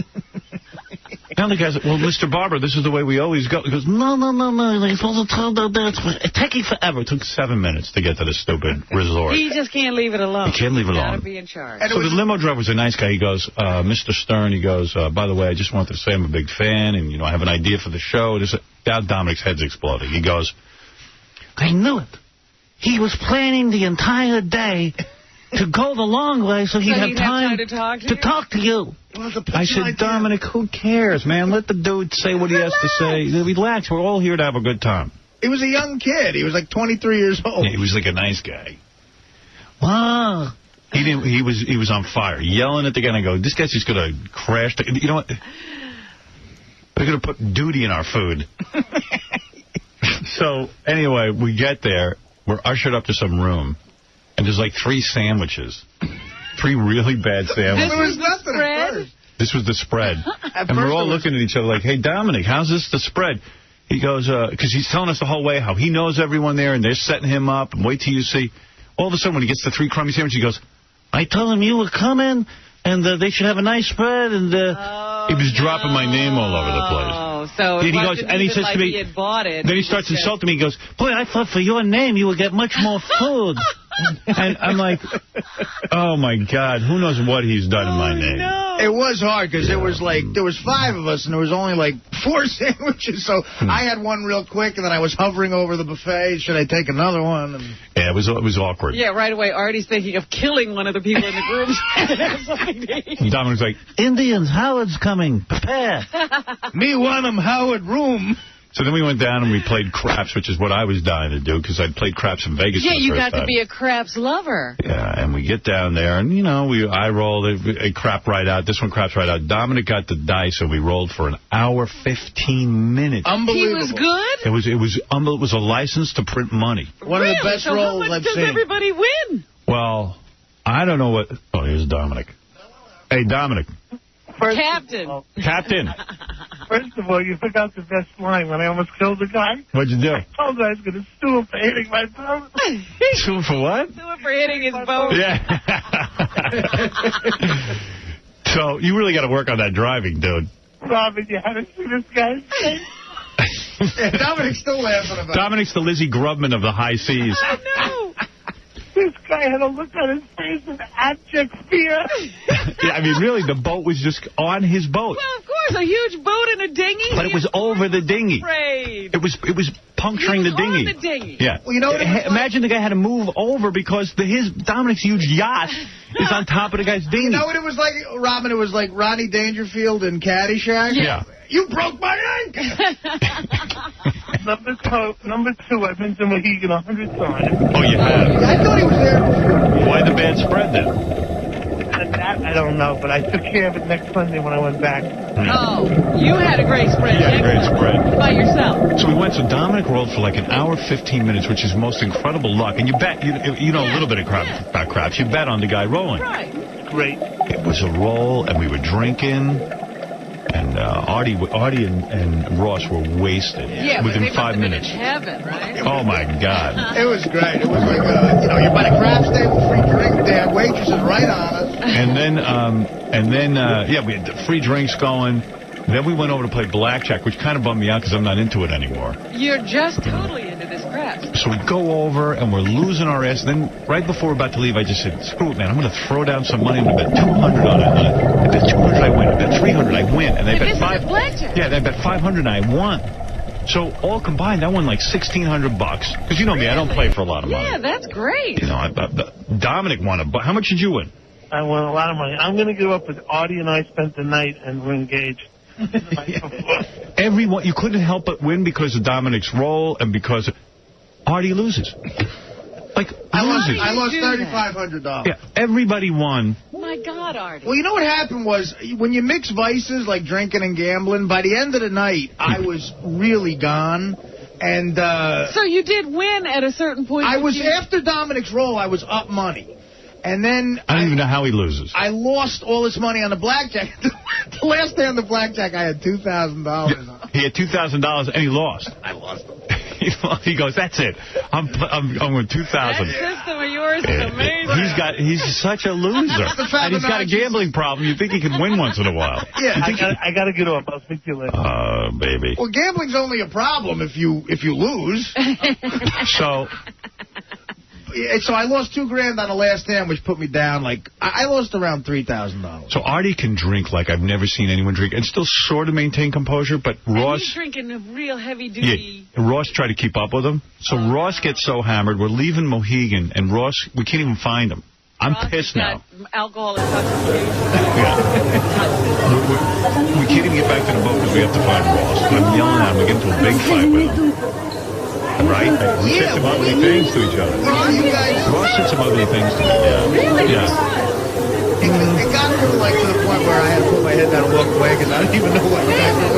Now the guy said, well, Mr. Barber, this is the way we always go. He goes, no. You're supposed to tell them that. It's taking forever. It took 7 minutes to get to this stupid resort. He just can't leave it alone. He can't leave it alone. Gotta be in charge. So the limo driver was a nice guy. He goes, Mr. Stern, he goes, by the way, I just wanted to say I'm a big fan, and, you know, I have an idea for the show. Now Dominic's head's exploding. He goes, I knew it. He was planning the entire day to go the long way so he'd have time to talk to you. I said, Dominic, who cares, man? Let the dude say what he has to say. Relax. We're all here to have a good time. He was a young kid. He was like 23 years old. Yeah, he was like a nice guy. Wow. He was on fire, yelling at the guy. And I go, this guy's just going to crash. You know what? We're going to put duty in our food. So, anyway, we get there. We're ushered up to some room. And there's like 3 sandwiches. 3 really bad sandwiches. There was nothing at first. This was the spread. And we're all looking at each other like, hey, Dominic, how's this the spread? He goes, because he's telling us the whole way how he knows everyone there and they're setting him up. And wait till you see. All of a sudden, when he gets the 3 crummy sandwiches, he goes, I told him you were coming and they should have a nice spread. And he was dropping my name all over the place. So he goes, and he says to me, he had bought it. Then he starts insulting me. He goes, boy, I thought for your name you would get much more food. And I'm like, oh, my God, who knows what he's done in my name. No. It was hard because there was 5 of us and there was only like 4 sandwiches. So I had one real quick and then I was hovering over the buffet. Should I take another one? And yeah, it was awkward. Yeah, right away, Artie's thinking of killing one of the people in the group. Dominic's like, Indians, Howard's coming. Prepare. Me want 'em Howard room. So then we went down and we played craps, which is what I was dying to do because I'd played craps in Vegas. Yeah, for the you first got time. to be a craps lover. Yeah, and we get down there and, you know, I rolled a crap right out. This one craps right out. Dominic got the dice and we rolled for an hour, 15 minutes. Unbelievable. He was good? It was a license to print money. One of the best rolls I've seen. How much does everybody win? Well, I don't know what... Oh, here's Dominic. Hey, Dominic. Captain. Captain. First of all, you forgot the best line when I almost killed the guy. What'd you do? I told him I was going to sue him for hitting my boat. Sue him for what? Sue him for hitting his boat. Yeah. So, you really got to work on that driving, dude. Robin, you had to see this guy's face. Yeah, Dominic's still laughing about it. Dominic's the Lizzie Grubman of the high seas. I know. This guy had a look on his face of abject fear. Yeah, I mean, really, the boat was just on his boat. Well, of course, a huge boat in a dinghy. But it was over the dinghy. Afraid. It was puncturing the dinghy. On the dinghy. Yeah. Well, you know what Imagine the guy had to move over because Dominic's huge yacht is on top of the guy's dinghy. You know what it was like, Robin? It was like Rodney Dangerfield in Caddyshack. Yeah. You broke my ankle. Number 2, I've been to Mohegan 100 times. Oh, you have? I thought he was there before. Why the bad spread then? That I don't know, but I took care of it next Sunday when I went back. Oh, you had a great spread. You had a great spread. By yourself. So we went, so Dominic rolled for like an hour, 15 minutes, which is most incredible luck. And you bet, you know a little bit about craps. You bet on the guy rolling. Right. Great. It was a roll, and we were drinking. And Artie and Ross were wasted within 5 minutes. In heaven, right? Oh, my God. It was great. It was like, you're by the craps table, free drink. They had waitresses right on us. And then, we had the free drinks going. Then we went over to play blackjack, which kind of bummed me out because I'm not into it anymore. You're just totally into this crap. So we go over, and we're losing our ass. And then right before we're about to leave, I just said, screw it, man. I'm going to throw down some money. I'm going to bet 200 on it. I bet 200, I win. I bet 300, I win. And they bet 500. Yeah, they bet 500, and I won. So all combined, I won like $1,600. Because you know me, I don't play for a lot of money. Yeah, that's great. You know, Dominic won how much did you win? I won a lot of money. I'm going to give up with Artie and I spent the night and we're engaged. Everyone, you couldn't help but win because of Dominic's role and because Artie loses. Like, I lost $3,500. Yeah, everybody won. Oh my God, Artie. Well, you know what happened was, when you mix vices like drinking and gambling, by the end of the night, I was really gone. And so you did win at a certain point. After Dominic's roll, I was up money. And then I don't even know how he loses. I lost all this money on the blackjack. The last day on the blackjack, I had $2,000. He had $2,000 and he lost. I lost them. He goes, that's it. I'm with 2,000. That system of yours First is amazing. He's such a loser. And he's got a gambling problem. You think he could win once in a while. Yeah, I got to get off. I'll speak to you later. Oh, baby. Well, gambling's only a problem if you lose. So I lost $2,000 on the last hand, which put me down. Like, I lost around $3,000. So Artie can drink like I've never seen anyone drink and still sort of maintain composure, but Ross... he's drinking a real heavy-duty... Yeah, Ross tried to keep up with him. So Ross gets so hammered. We're leaving Mohegan, and Ross, we can't even find him. I'm pissed now. Alcohol intoxication. Yeah. We can't even get back to the boat because we have to find Ross. I'm yelling at him. We get into a big fight with him. Right? We said some ugly things to each other. Ross said some ugly things to me. Yeah. Really? Yeah. It got to the point where I had to put my head down and walk away because I didn't even know what was happening.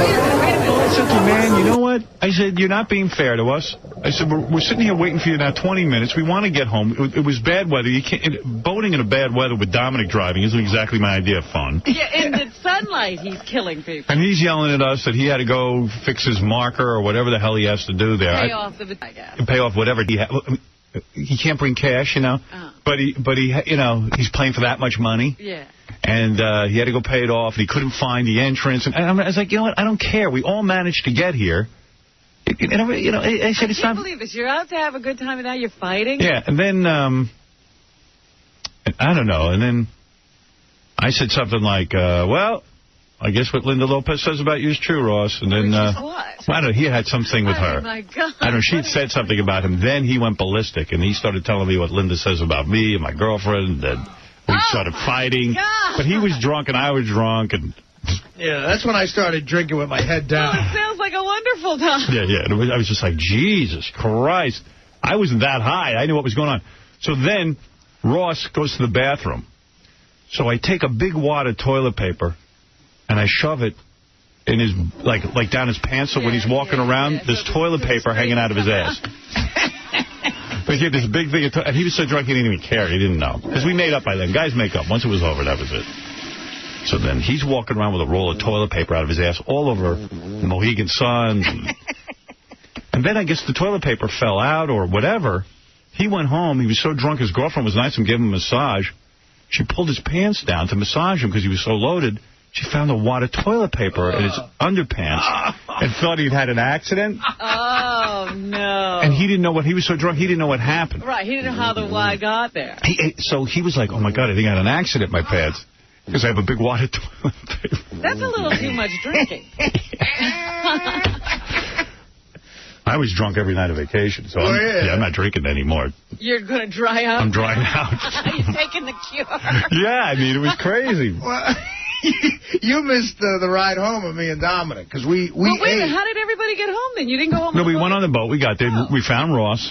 I said to him, man, you know what? I said, you're not being fair to us. I said, we're sitting here waiting for you now 20 minutes. We want to get home. It was bad weather. You can't, boating in a bad weather with Dominic driving isn't exactly my idea of fun. Yeah, in the sunlight, he's killing people. And he's yelling at us that he had to go fix his marker or whatever the hell he has to do there. Pay off the... I guess. Pay off whatever he has. He can't bring cash, you know. But he, you know, he's playing for that much money. Yeah. And he had to go pay it off. And he couldn't find the entrance. And I was like, you know what? I don't care. We all managed to get here. You know, I said it's not. I can't believe this. You're out to have a good time, and now you're fighting. Yeah. And then I don't know. And then I said something like, well, I guess what Linda Lopez says about you is true, Ross. And then what? I don't know. He had something with her. Oh my God! I don't know. She had said something about him. Then he went ballistic, and he started telling me what Linda says about me and my girlfriend. And we started fighting. God. But he was drunk, and I was drunk, and. Yeah, that's when I started drinking with my head down. Oh, it sounds like a wonderful time. Yeah. And I was just like, Jesus Christ. I wasn't that high. I knew what was going on. So then Ross goes to the bathroom. So I take a big wad of toilet paper, and I shove it in his, like down his pants, so when he's walking around, there's toilet paper hanging out of his ass. But he had this big thing, and he was so drunk he didn't even care. He didn't know. Because we made up by then. Guys make up. Once it was over, that was it. So then he's walking around with a roll of toilet paper out of his ass all over the Mohegan Sun. And then I guess the toilet paper fell out or whatever. He went home. He was so drunk. His girlfriend was nice and gave him a massage. She pulled his pants down to massage him because he was so loaded. She found a wad of toilet paper in his underpants and thought he'd had an accident. Oh, no. And he didn't know what, he was so drunk, he didn't know what happened. Right, he didn't know how the wad got there. So he was like, oh, my God, I think I had an accident in my pants because I have a big wad of toilet paper. That's a little too much drinking. I was drunk every night of vacation, so I'm not drinking anymore. You're going to dry out? I'm drying out. You're taking the cure. Yeah, I mean, it was crazy. Well, you missed the ride home with me and Dominic, because we well, wait a ate. minute, how did everybody get home then? You didn't go home? No, we went on the boat. We got there. Oh. We found Ross.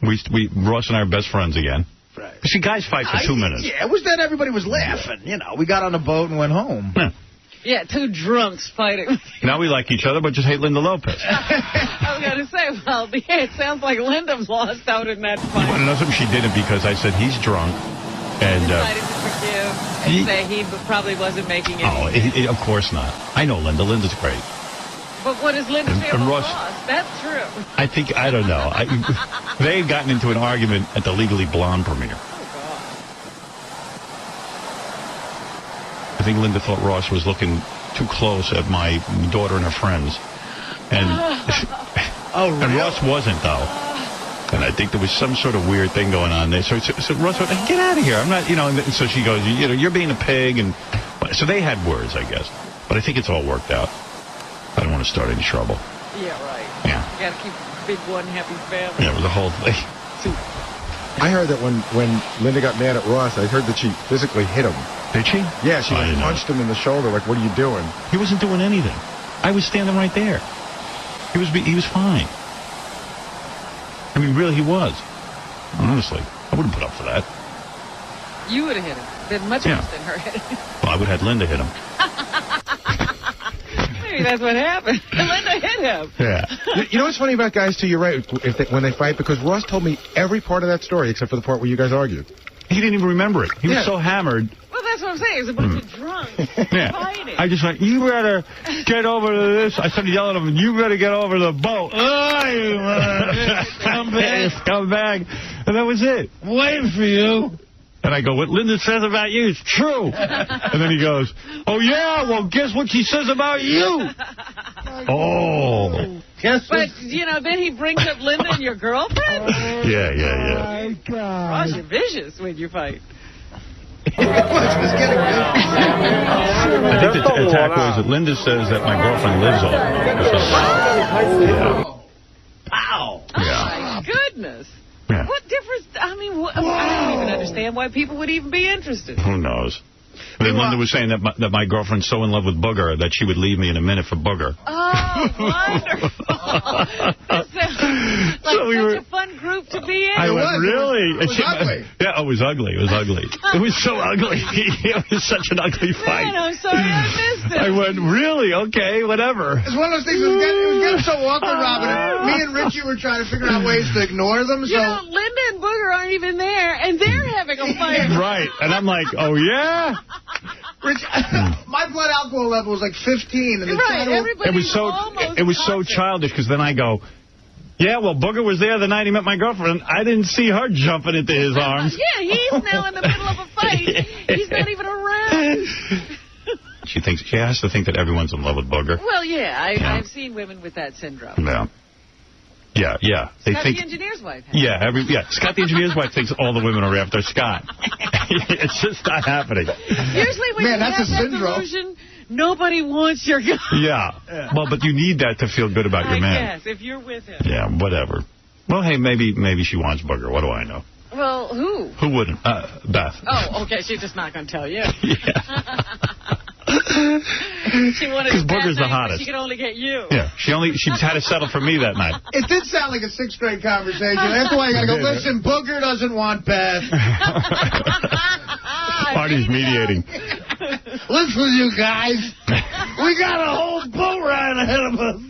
Ross and I are best friends again. Right. See, guys fight for 2 minutes. Yeah, it was that everybody was laughing. You know, we got on the boat and went home. Yeah, two drunks fighting. Now we like each other, but just hate Linda Lopez. I was going to say, well, it sounds like Linda's lost out in that fight. Want to know something? She did it because I said he's drunk. And decided to forgive and say he probably wasn't making it. Oh, of course not. I know Linda. Linda's great. But what does Linda say about Ross? That's true. I don't know. They had gotten into an argument at the Legally Blonde premiere. I think Linda thought Ross was looking too close at my daughter and her friends. And, really? And Ross wasn't, though. And I think there was some sort of weird thing going on there. So Ross went, get out of here. I'm not, And so she goes, you're being a pig. And so they had words, I guess. But I think it's all worked out. I don't want to start any trouble. Yeah, right. Yeah. You got to keep big one happy family. Yeah, it was a whole thing. See, I heard that when Linda got mad at Ross, I heard that she physically hit him. Did she? Yeah, she punched him in the shoulder. Like, what are you doing? He wasn't doing anything. I was standing right there. He was fine. I mean, really, he was. Honestly, I wouldn't put up for that. You would have hit him. Been much worse than her hitting him. Well, I would have had Linda hit him. Maybe that's what happened. Linda hit him. Yeah. You know what's funny about guys, too? You're right, when they fight, because Ross told me every part of that story except for the part where you guys argued. He didn't even remember it. He was so hammered. Well, that's that's what I'm saying. It's a bunch of drunks fighting. I just went, you better get over to this. I started yelling at him, you better get over to the boat. Oh, you scumbag. Scumbag. And that was it. Waiting for you. And I go, what Linda says about you is true. And then he goes, oh, yeah, well, guess what she says about you? Oh. But, you know, then he brings up Linda and your girlfriend? Yeah. Oh, my God. Ross, you're vicious when you fight. I think the attack was that Linda says that my girlfriend lives over. Yeah. Pow. Oh, yeah. My goodness. Yeah. What difference? I mean, I don't even understand why people would even be interested. Who knows? And then Linda was saying that my girlfriend's so in love with Booger that she would leave me in a minute for Booger. Oh, wonderful. Such a fun group to be in. I went, really? It was ugly. Yeah, it was ugly. It was ugly. It was so ugly. It was such an ugly fight. Man, I'm sorry I missed it. I went, really? Okay, whatever. It's one of those things, it was getting so awkward, Robin. Me and Richie were trying to figure out ways to ignore them. You know, Linda and Booger aren't even there, and they're having a fight. Right. And I'm like, oh, yeah? Rich, my blood alcohol level was like 15. And Right, it was so childish, because then I go, yeah, well, Booger was there the night he met my girlfriend. I didn't see her jumping into his arms. Yeah, he's now in the middle of a fight. He's not even around. She has to think that everyone's in love with Booger. Well, yeah, I've seen women with that syndrome. Yeah. They Scott think, the engineer's wife. Scott the engineer's wife thinks all the women are after Scott. It's just not happening. Usually when you have that delusion, nobody wants your guy. Yeah. Well, but you need that to feel good about your man. Yes, if you're with him. Yeah, whatever. Well, hey, maybe she wants Booger. What do I know? Well, who? Who wouldn't? Beth. Oh, okay. She's just not going to tell you. Yeah. She wanted because Booger's the hottest. She could only get you. Yeah, she had to settle for me that night. It did sound like a 6th grade conversation. That's why you got to go, listen, Booger doesn't want Beth. Artie's mediating. Listen, you guys. We got a whole boat ride ahead of us.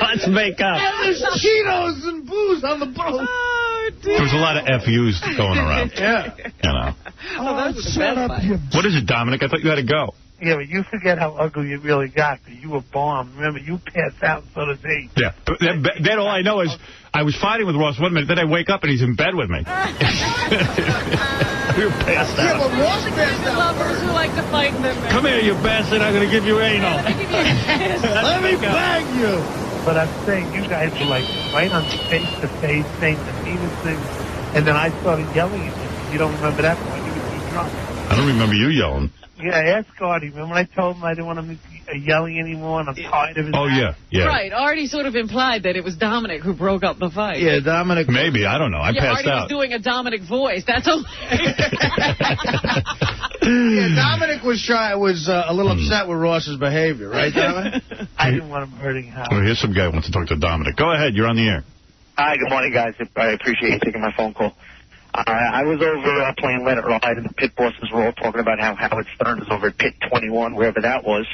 Let's make up. And there's Cheetos and booze on the boat. Oh, dear. There was a lot of FUs going around. Yeah. You know. Oh, that's shut up, you. What is it, Dominic? I thought you had to go. Yeah, but you forget how ugly it really got. You were bombed. Remember, you passed out, so did he. Yeah. Then all I know is I was fighting with Ross 1 minute, then I wake up and he's in bed with me. We were passed out. Yeah, but Ross passed out. Lovers who like to fight in their bed. Come here, you bastard. I'm going to give you anal. Let me bang you. But I'm saying you guys were like right on face-to-face saying the meanest things, and then I started yelling at you. You don't remember that point? You were too drunk. I don't remember you yelling. Yeah, ask Artie. Remember when I told him I didn't want him yelling anymore, and I'm tired of it. Oh, yeah. Right. Artie sort of implied that it was Dominic who broke up the fight. Yeah, Dominic. Maybe. I don't know. I passed Artie out. was doing a Dominic voice. That's all. Yeah, Dominic was a little upset with Ross's behavior, right, Dominic? I didn't want him hurting Howard. Well, here's some guy who wants to talk to Dominic. Go ahead. You're on the air. Hi, good morning, guys. I appreciate you taking my phone call. I was over playing Let It Ride, and the pit bosses were all talking about how Howard Stern is over at pit 21, wherever that was.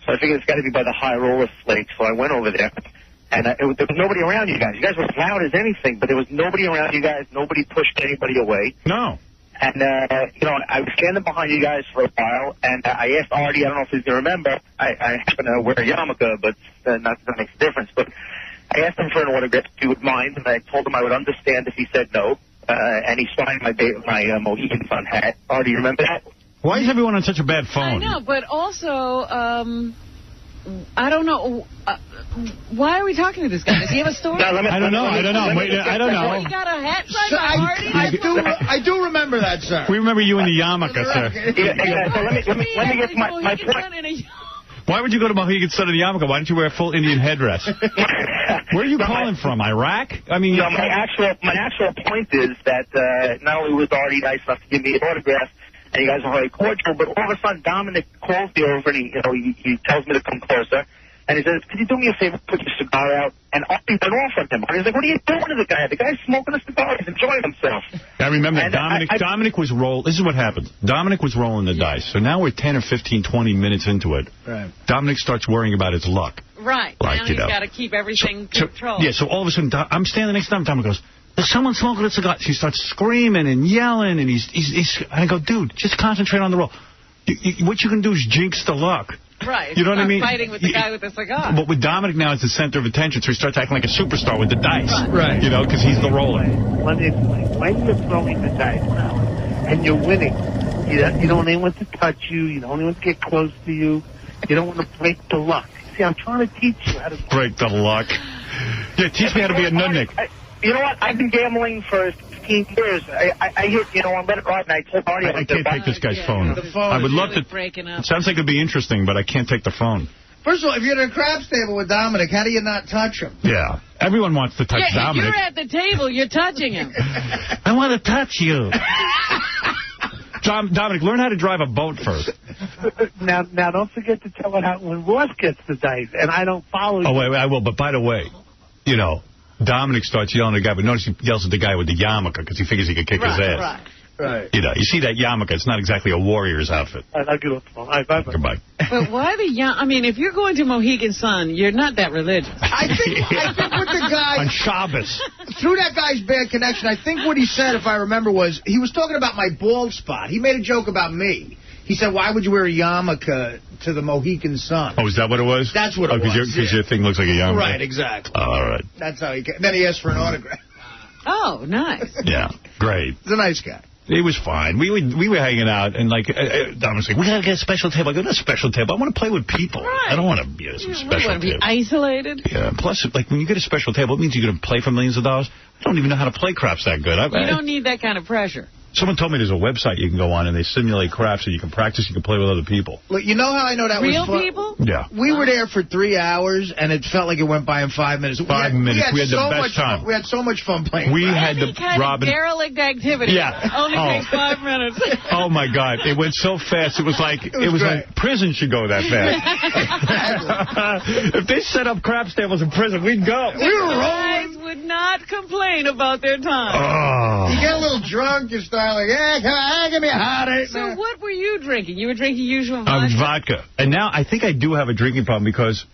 So I figured it's got to be by the high roller slate, so I went over there. And there was nobody around you guys. You guys were as loud as anything, but there was nobody around you guys. Nobody pushed anybody away. No. And, I was standing behind you guys for a while, and I asked Artie, I don't know if he's going to remember, I happen to wear a yarmulke, but not that makes a difference. But I asked him for an autograph, if he would mind, and I told him I would understand if he said no. And he signed my Mohegan Sun hat. Artie, you remember that? Why is everyone on such a bad phone? I know, but also, I don't know. Why are we talking to this guy? Does he have a story? I don't know. I don't know. You got a hat signed by Artie? I do remember that, sir. We remember you in the yarmulke, sir. So let me get my point. Why would you go to Mohegan Sun in the yarmulke? Why don't you wear a full Indian headdress? Where are you calling from? Iraq? I mean, my actual point is that not only was Artie nice enough to give me an autograph, and you guys are very cordial, but all of a sudden Dominic calls me over and he tells me to come closer. And he says, could you do me a favor, put your cigar out? And Artie went off on him. Artie's like, what are you doing to the guy? The guy's smoking a cigar. He's enjoying himself. I remember Dominic was rolling. This is what happened. Dominic was rolling the dice. So now we're 10 or 15, 20 minutes into it. Right. Dominic starts worrying about his luck. Right. Like, now he's got to keep everything controlled. So all of a sudden, I'm standing next to him. Dominic goes, there's someone smoking a cigar. She starts screaming and yelling. And he's I go, dude, just concentrate on the roll. what you can do is jinx the luck. Right. You know what I mean? Fighting with the guy with the cigar. But with Dominic now as the center of attention, so he starts acting like a superstar with the dice. Right. You know, because he's the roller. Let me explain. When you're throwing the dice now and you're winning, you don't want anyone to touch you. You don't want anyone to get close to you. You don't want to break the luck. See, I'm trying to teach you how to break the luck. Yeah, teach me how to be a nudnik. You know what? I've been gambling for 15 years. I hit, on Let It Ride, and I told Artie I can't take this guy's phone. I would love to. It sounds like it'd be interesting, but I can't take the phone. First of all, if you're at a craps table with Dominic, how do you not touch him? Yeah. Everyone wants to touch Dominic. If you're at the table, you're touching him. I want to touch you. Dominic, learn how to drive a boat first. Now, don't forget to tell it how when Ross gets the dice, and I don't follow you. Oh, wait, I will. But by the way, Dominic starts yelling at the guy, but notice he yells at the guy with the yarmulke because he figures he can kick his ass. Right. You see that yarmulke, it's not exactly a warrior's outfit. I'll get off the phone. All right, bye-bye. Goodbye. But why the I mean, if you're going to Mohegan Sun, you're not that religious. I think with the guy... On Shabbos. Through that guy's bad connection, I think what he said, if I remember, was he was talking about my bald spot. He made a joke about me. He said, why would you wear a yarmulke to the Mohegan Sun? Oh, is that what it was? That's what it was. Because your thing looks like a yarmulke? Right, exactly. All right. That's how he came. Then he asked for an autograph. Oh, nice. Yeah, great. He's a nice guy. It was fine. We were hanging out, and Don was like, we got to get a special table. I go, not a special table. I want to play with people. Right. I don't want to be at some special table. You want to be isolated? Yeah. Plus, when you get a special table, it means you're going to play for millions of dollars. I don't even know how to play craps that good. You don't need that kind of pressure. Someone told me there's a website you can go on, and they simulate craps, so you can practice, you can play with other people. Look, you know how I know that was fun? Real people? Yeah. We were there for 3 hours, and it felt like it went by in 5 minutes. 5 minutes. We had the best time. We had so much fun playing. We had the kind of derelict activity. Yeah. Only takes 5 minutes. Oh, my God. It went so fast. It was like prison should go that fast. If they set up craps tables in prison, we'd go. We were rolling. Guys would not complain about their time. Oh. You get a little drunk, you start like, give me a hot eight. So what were you drinking? You were drinking usual vodka? Vodka. And now I think I do have a drinking problem because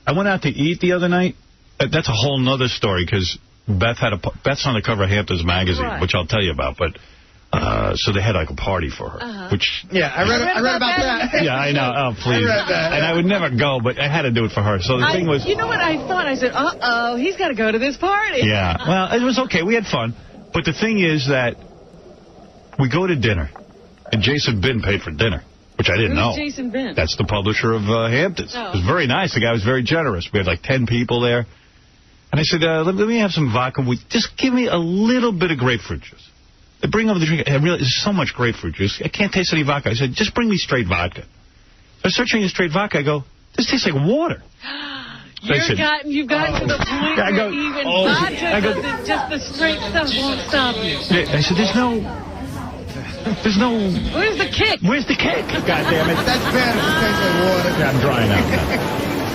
I went out to eat the other night. That's a whole nother story because Beth's on the cover of Hampton's magazine, which I'll tell you about. But so they had like a party for her, which I read about that. Yeah, I know. Oh, please. I read that. And I would never go, but I had to do it for her. So the thing was, you know what I thought? I said, he's got to go to this party. Yeah. Well, it was okay. We had fun. But the thing is that we go to dinner, and Jason Bin paid for dinner, which I didn't know. Who's Jason Bin? That's the publisher of Hamptons. Oh. It was very nice. The guy was very generous. We had like 10 people there. And I said, let me have some vodka. Just give me a little bit of grapefruit juice. They bring over the drink. There's so much grapefruit juice. I can't taste any vodka. I said, just bring me straight vodka. So I start drinking straight vodka. I go, this tastes like water. You've gotten to the point where even vodka, just the straight stuff won't stop you. I said, there's no... Where's the kick? Where's the kick? God damn it. That's bad if it tastes like water. Yeah, I'm drying out now.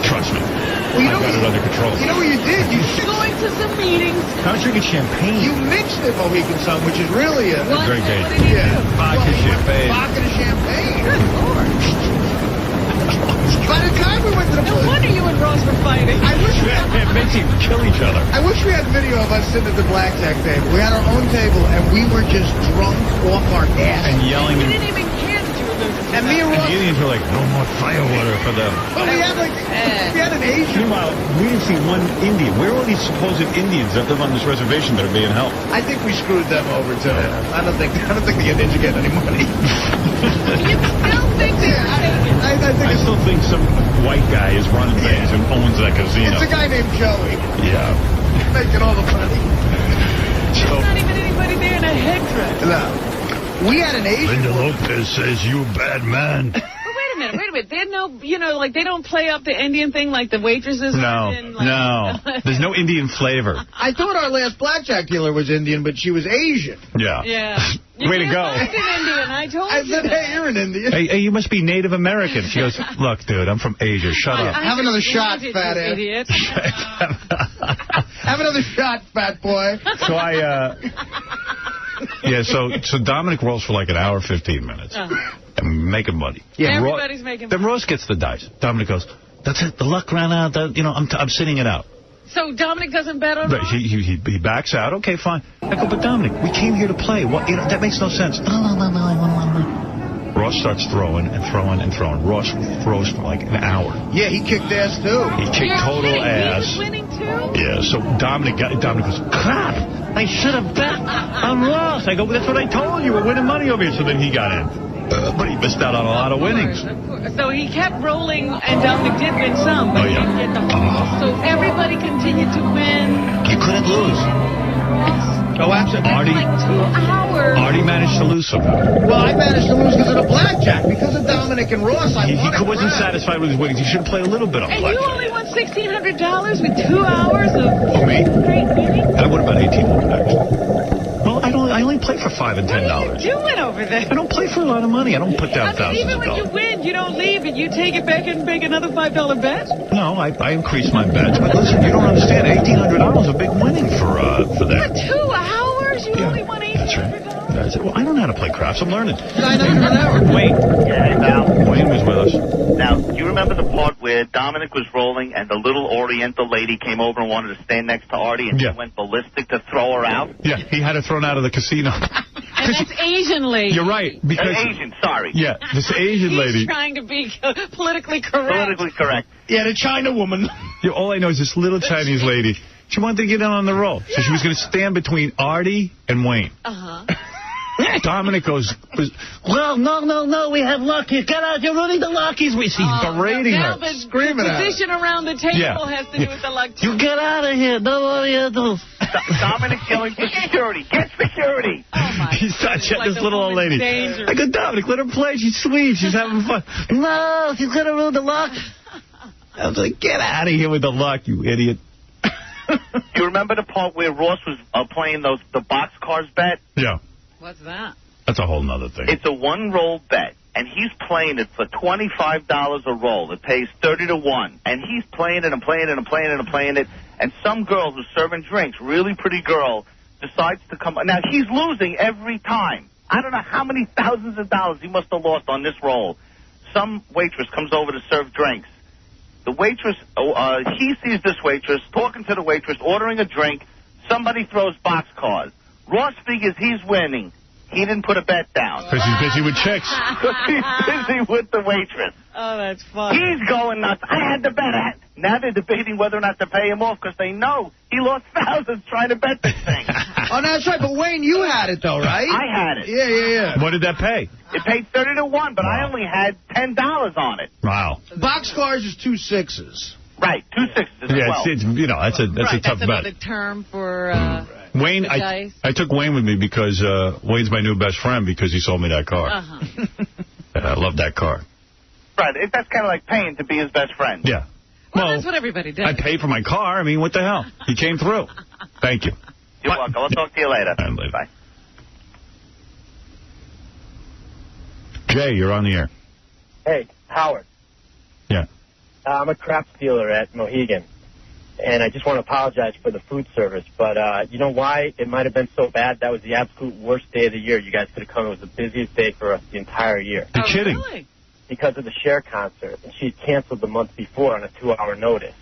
Trust me. Well, I've got it under control. You know what you did? You going to some meetings. I was drinking champagne. You mixed it Mohegan Sun, which is really a... Very good. Yeah. Vodka champagne. Vodka to champagne. Good Lord. By the time we went to the... No wonder you and Ross were fighting. I wish we had... It makes you kill each other. I wish we had video of us sitting at the blackjack table. We had our own table, and we were just drunk off our ass. And yelling. We didn't even care that you were losing. And me and Ross... the Indians were like, no more firewater for them. But we had, we had an Asian... Meanwhile, we didn't see one Indian. Where are all these supposed Indians that live on this reservation that are being helped? I think we screwed them over, too. I don't think the Indians are getting any money. You still think I still think some white guy is running things and owns that casino. It's a guy named Joey. Yeah. Making all the money. There's not even anybody there in a headdress. No. We had an Asian... Linda Lopez says, you bad man. But wait a minute. There's no, they don't play up the Indian thing like the waitresses. No. There's no Indian flavor. I thought our last blackjack dealer was Indian, but she was Asian. Yeah. Yeah. Way to go. I'm Indian. I told you. I said, hey, you're an Indian. Hey, you must be Native American. She goes, look, dude, I'm from Asia. Shut up. Have another shot, fat ass. Idiot. Have another shot, fat boy. So yeah, so Dominic rolls for like an hour, 15 minutes. And making money. Yeah, everybody's making money. Then Ross gets the dice. Dominic goes, that's it, the luck ran out. I'm sitting it out. So Dominic doesn't bet on Ross? He backs out. Okay, fine. I go, but Dominic, we came here to play. What? That makes no sense. No. Ross starts throwing and throwing and throwing. Ross throws for like an hour. Yeah, he kicked ass, too. He kicked total ass. He was winning, too? Yeah, so Dominic goes, crap, I should have bet on Ross. I go, that's what I told you. We're winning money over here. So then he got in. But he missed out on a lot of winnings. So he kept rolling, and Dominic did win some, but he didn't get the whole. So everybody continued to win. You couldn't lose. Oh, absolutely. Artie, like 2 hours. Artie managed to lose some. Well, I managed to lose because of the blackjack. Because of Dominic and Ross, He wasn't satisfied with his winnings. He should play a little bit on blackjack. And you only won $1,600 with 2 hours of me? Great winning? I won about 1800 actually. Well, I only play for $5 and $10. What are you doing over there? I don't play for a lot of money. I don't put down thousands Even when you win, you don't leave and you take it back and make another $5 bet? No, I increase my bets. But listen, you don't understand. $1,800 is a big winning for that. For 2 hours? You only won $1,800? That's right. That's it. Well, I don't know how to play craps. I'm learning. $900 an hour. Wayne. Yeah, hey, pal. Wayne was with us. Now, do you remember the part where Dominic was rolling and the little Oriental lady came over and wanted to stand next to Artie and he went ballistic to throw her out? Yeah, he had her thrown out of the casino. And that's Asian lady. You're right. Because Asian, sorry. Yeah, this Asian lady. He's trying to be politically correct. Politically correct. Yeah, the China woman. Yeah, all I know is this little Chinese lady. She wanted to get in on the roll. So she was going to stand between Artie and Wayne. Uh-huh. Dominic goes, well, no, we have luck here. Get out, you're running the luckies. She's berating her, screaming at her. The position around the table has to do with the luck, too. You get out of here. No one here. Dominic yelling for security. Get security. Oh, my He's such this little old lady. Dangerous. I go, Dominic, let her play. She's sweet. She's having fun. No, she's going to ruin the luck. I was like, get out of here with the luck, you idiot. You remember the part where Ross was playing the boxcars bet? Yeah. What's that? That's a whole nother thing. It's a one-roll bet, and he's playing it for $25 a roll. It pays 30 to 1, and he's playing it and playing it and playing it and playing it, and some girl who's serving drinks, really pretty girl, decides to come. Now, he's losing every time. I don't know how many thousands of dollars he must have lost on this roll. Some waitress comes over to serve drinks. The waitress, he sees this waitress, talking to the waitress, ordering a drink. Somebody throws boxcars. Ross figures he's winning. He didn't put a bet down. Because he's busy with chicks. Because he's busy with the waitress. Oh, that's funny. He's going nuts. I had to bet it. Now they're debating whether or not to pay him off because they know he lost thousands trying to bet this thing. Oh, no, that's right. But, Wayne, you had it, though, right? I had it. Yeah. What did that pay? It paid 30 to 1, but I only had $10 on it. Wow. Boxcars is 2 6s. Right, 2 6s as well. It's that's a tough bet. That's another term for Wayne, I took Wayne with me because Wayne's my new best friend because he sold me that car. Uh-huh. And I love that car. Right, that's kind of like paying to be his best friend. Yeah. Well, that's what everybody does. I paid for my car. I mean, what the hell? He came through. Thank you. You're welcome. I'll talk to you later. Bye. Jay, you're on the air. Hey, Howard. Yeah. I'm a crap dealer at Mohegan, and I just want to apologize for the food service. But you know why it might have been so bad? That was the absolute worst day of the year. You guys could have come. It was the busiest day for us the entire year. You're kidding. Really? Because of the Cher concert, and she had canceled the month before on a 2-hour notice.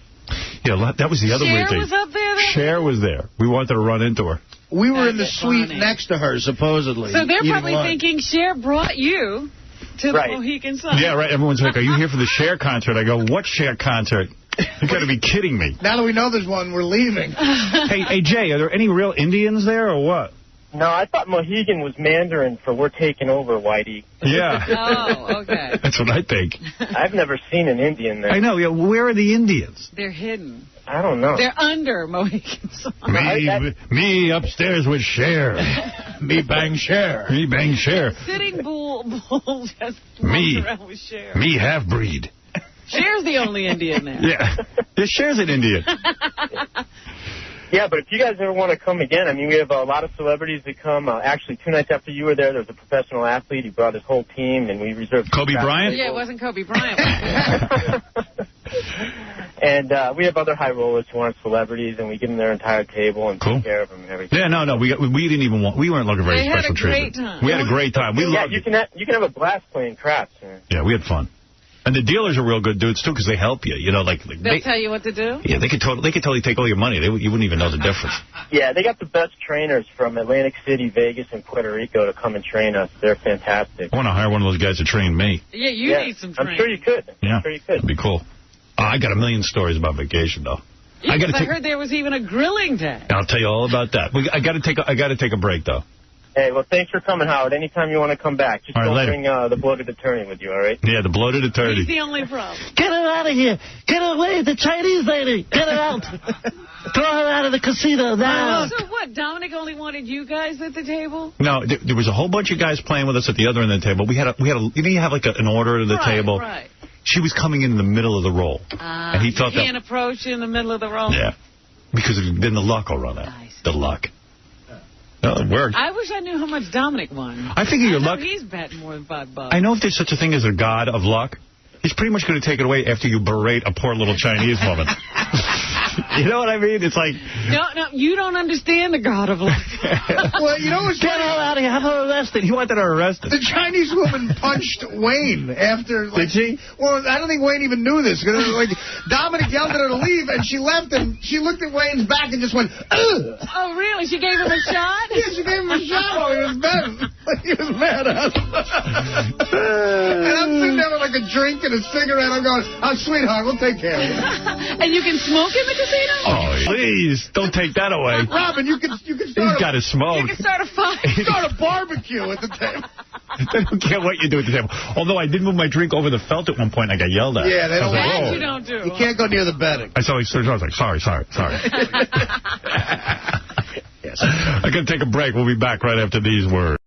Yeah, that was the other weird thing. Cher was up there? Cher was there. We wanted to run into her. We were in the suite next to her, supposedly. So they're probably thinking Cher brought you to the Mohegan Sun. Yeah, right. Everyone's like, are you here for the Cher concert? I go, what Cher concert? You got to be kidding me. Now that we know there's one, we're leaving. Hey, Jay, are there any real Indians there or what? No, I thought Mohegan was Mandarin for we're taking over, Whitey. Yeah. Oh, okay. That's what I think. I've never seen an Indian there. I know. Yeah, where are the Indians? They're hidden. I don't know. They're under Mohegan Sun. Me upstairs with Cher. Me bang Cher. Me bang Cher. Sitting bull just Me. walks around with Cher. Me half-breed. Cher's the only Indian there. Yeah. Cher's an Indian. Yeah, but if you guys ever want to come again, I mean, we have a lot of celebrities that come. Actually, 2 nights after you were there was a professional athlete. He brought his whole team, and we reserved... Kobe Bryant? Yeah, it wasn't Kobe Bryant. And we have other high rollers who aren't celebrities, and we give them their entire table and take care of them and everything. Yeah, no, we didn't even want... We weren't looking for any special treatment. We had a great time. You can have a blast playing craps, man. Yeah, we had fun. And the dealers are real good dudes, too, because they help you. You know, they'll tell you what to do? Yeah, they could totally take all your money. You wouldn't even know the difference. Yeah, they got the best trainers from Atlantic City, Vegas, and Puerto Rico to come and train us. They're fantastic. I want to hire one of those guys to train me. Yeah, you need some training. I'm sure you could. Yeah, I'm sure you could. that'd be cool. I got a million stories about vacation, though. Yeah, I heard there was even a grilling day. I'll tell you all about that. I got to take a break, though. Hey, well, thanks for coming, Howard. Anytime you want to come back, just don't bring the bloated attorney with you, all right? Yeah, the bloated attorney. He's the only problem. Get her out of here. Get away, the Chinese lady. Get her out. Throw her out of the casino now. So what, Dominic only wanted you guys at the table? No, there was a whole bunch of guys playing with us at the other end of the table. We had a you know, you have like an order at the table. Right. She was coming in the middle of the roll. And he thought can't approach in the middle of the roll? Yeah. Because then the luck will run out. The luck. No, it worked. I wish I knew how much Dominic won. I think your luck. He's betting more than $5. I know if there's such a thing as a god of luck, he's pretty much going to take it away after you berate a poor little Chinese woman. You know what I mean? It's like... No, you don't understand the god of luck. Well, you know what's Get her out of here. Have her arrested. He wanted her arrested. The Chinese woman punched Wayne after... Did she? Well, I don't think Wayne even knew this. Dominic yelled at her to leave, and she left, and she looked at Wayne's back and just went, ugh! Oh, really? She gave him a shot? Yeah, she gave him a shot while he was mad. He was mad at us. And I'm sitting there with like a drink and a cigarette. I'm going, oh, sweetheart, we'll take care of you. And you can smoke in the casino? Oh, please, don't take that away. Robin, you can start... He's got to smoke. You can start a fire. Start a barbecue at the table. They don't care what you do at the table. Although I did move my drink over the felt at one point and I got yelled at. Yeah, they don't that like you don't do. You can't go near the bedding. I was like, sorry. Yes. I got to take a break. We'll be back right after these words.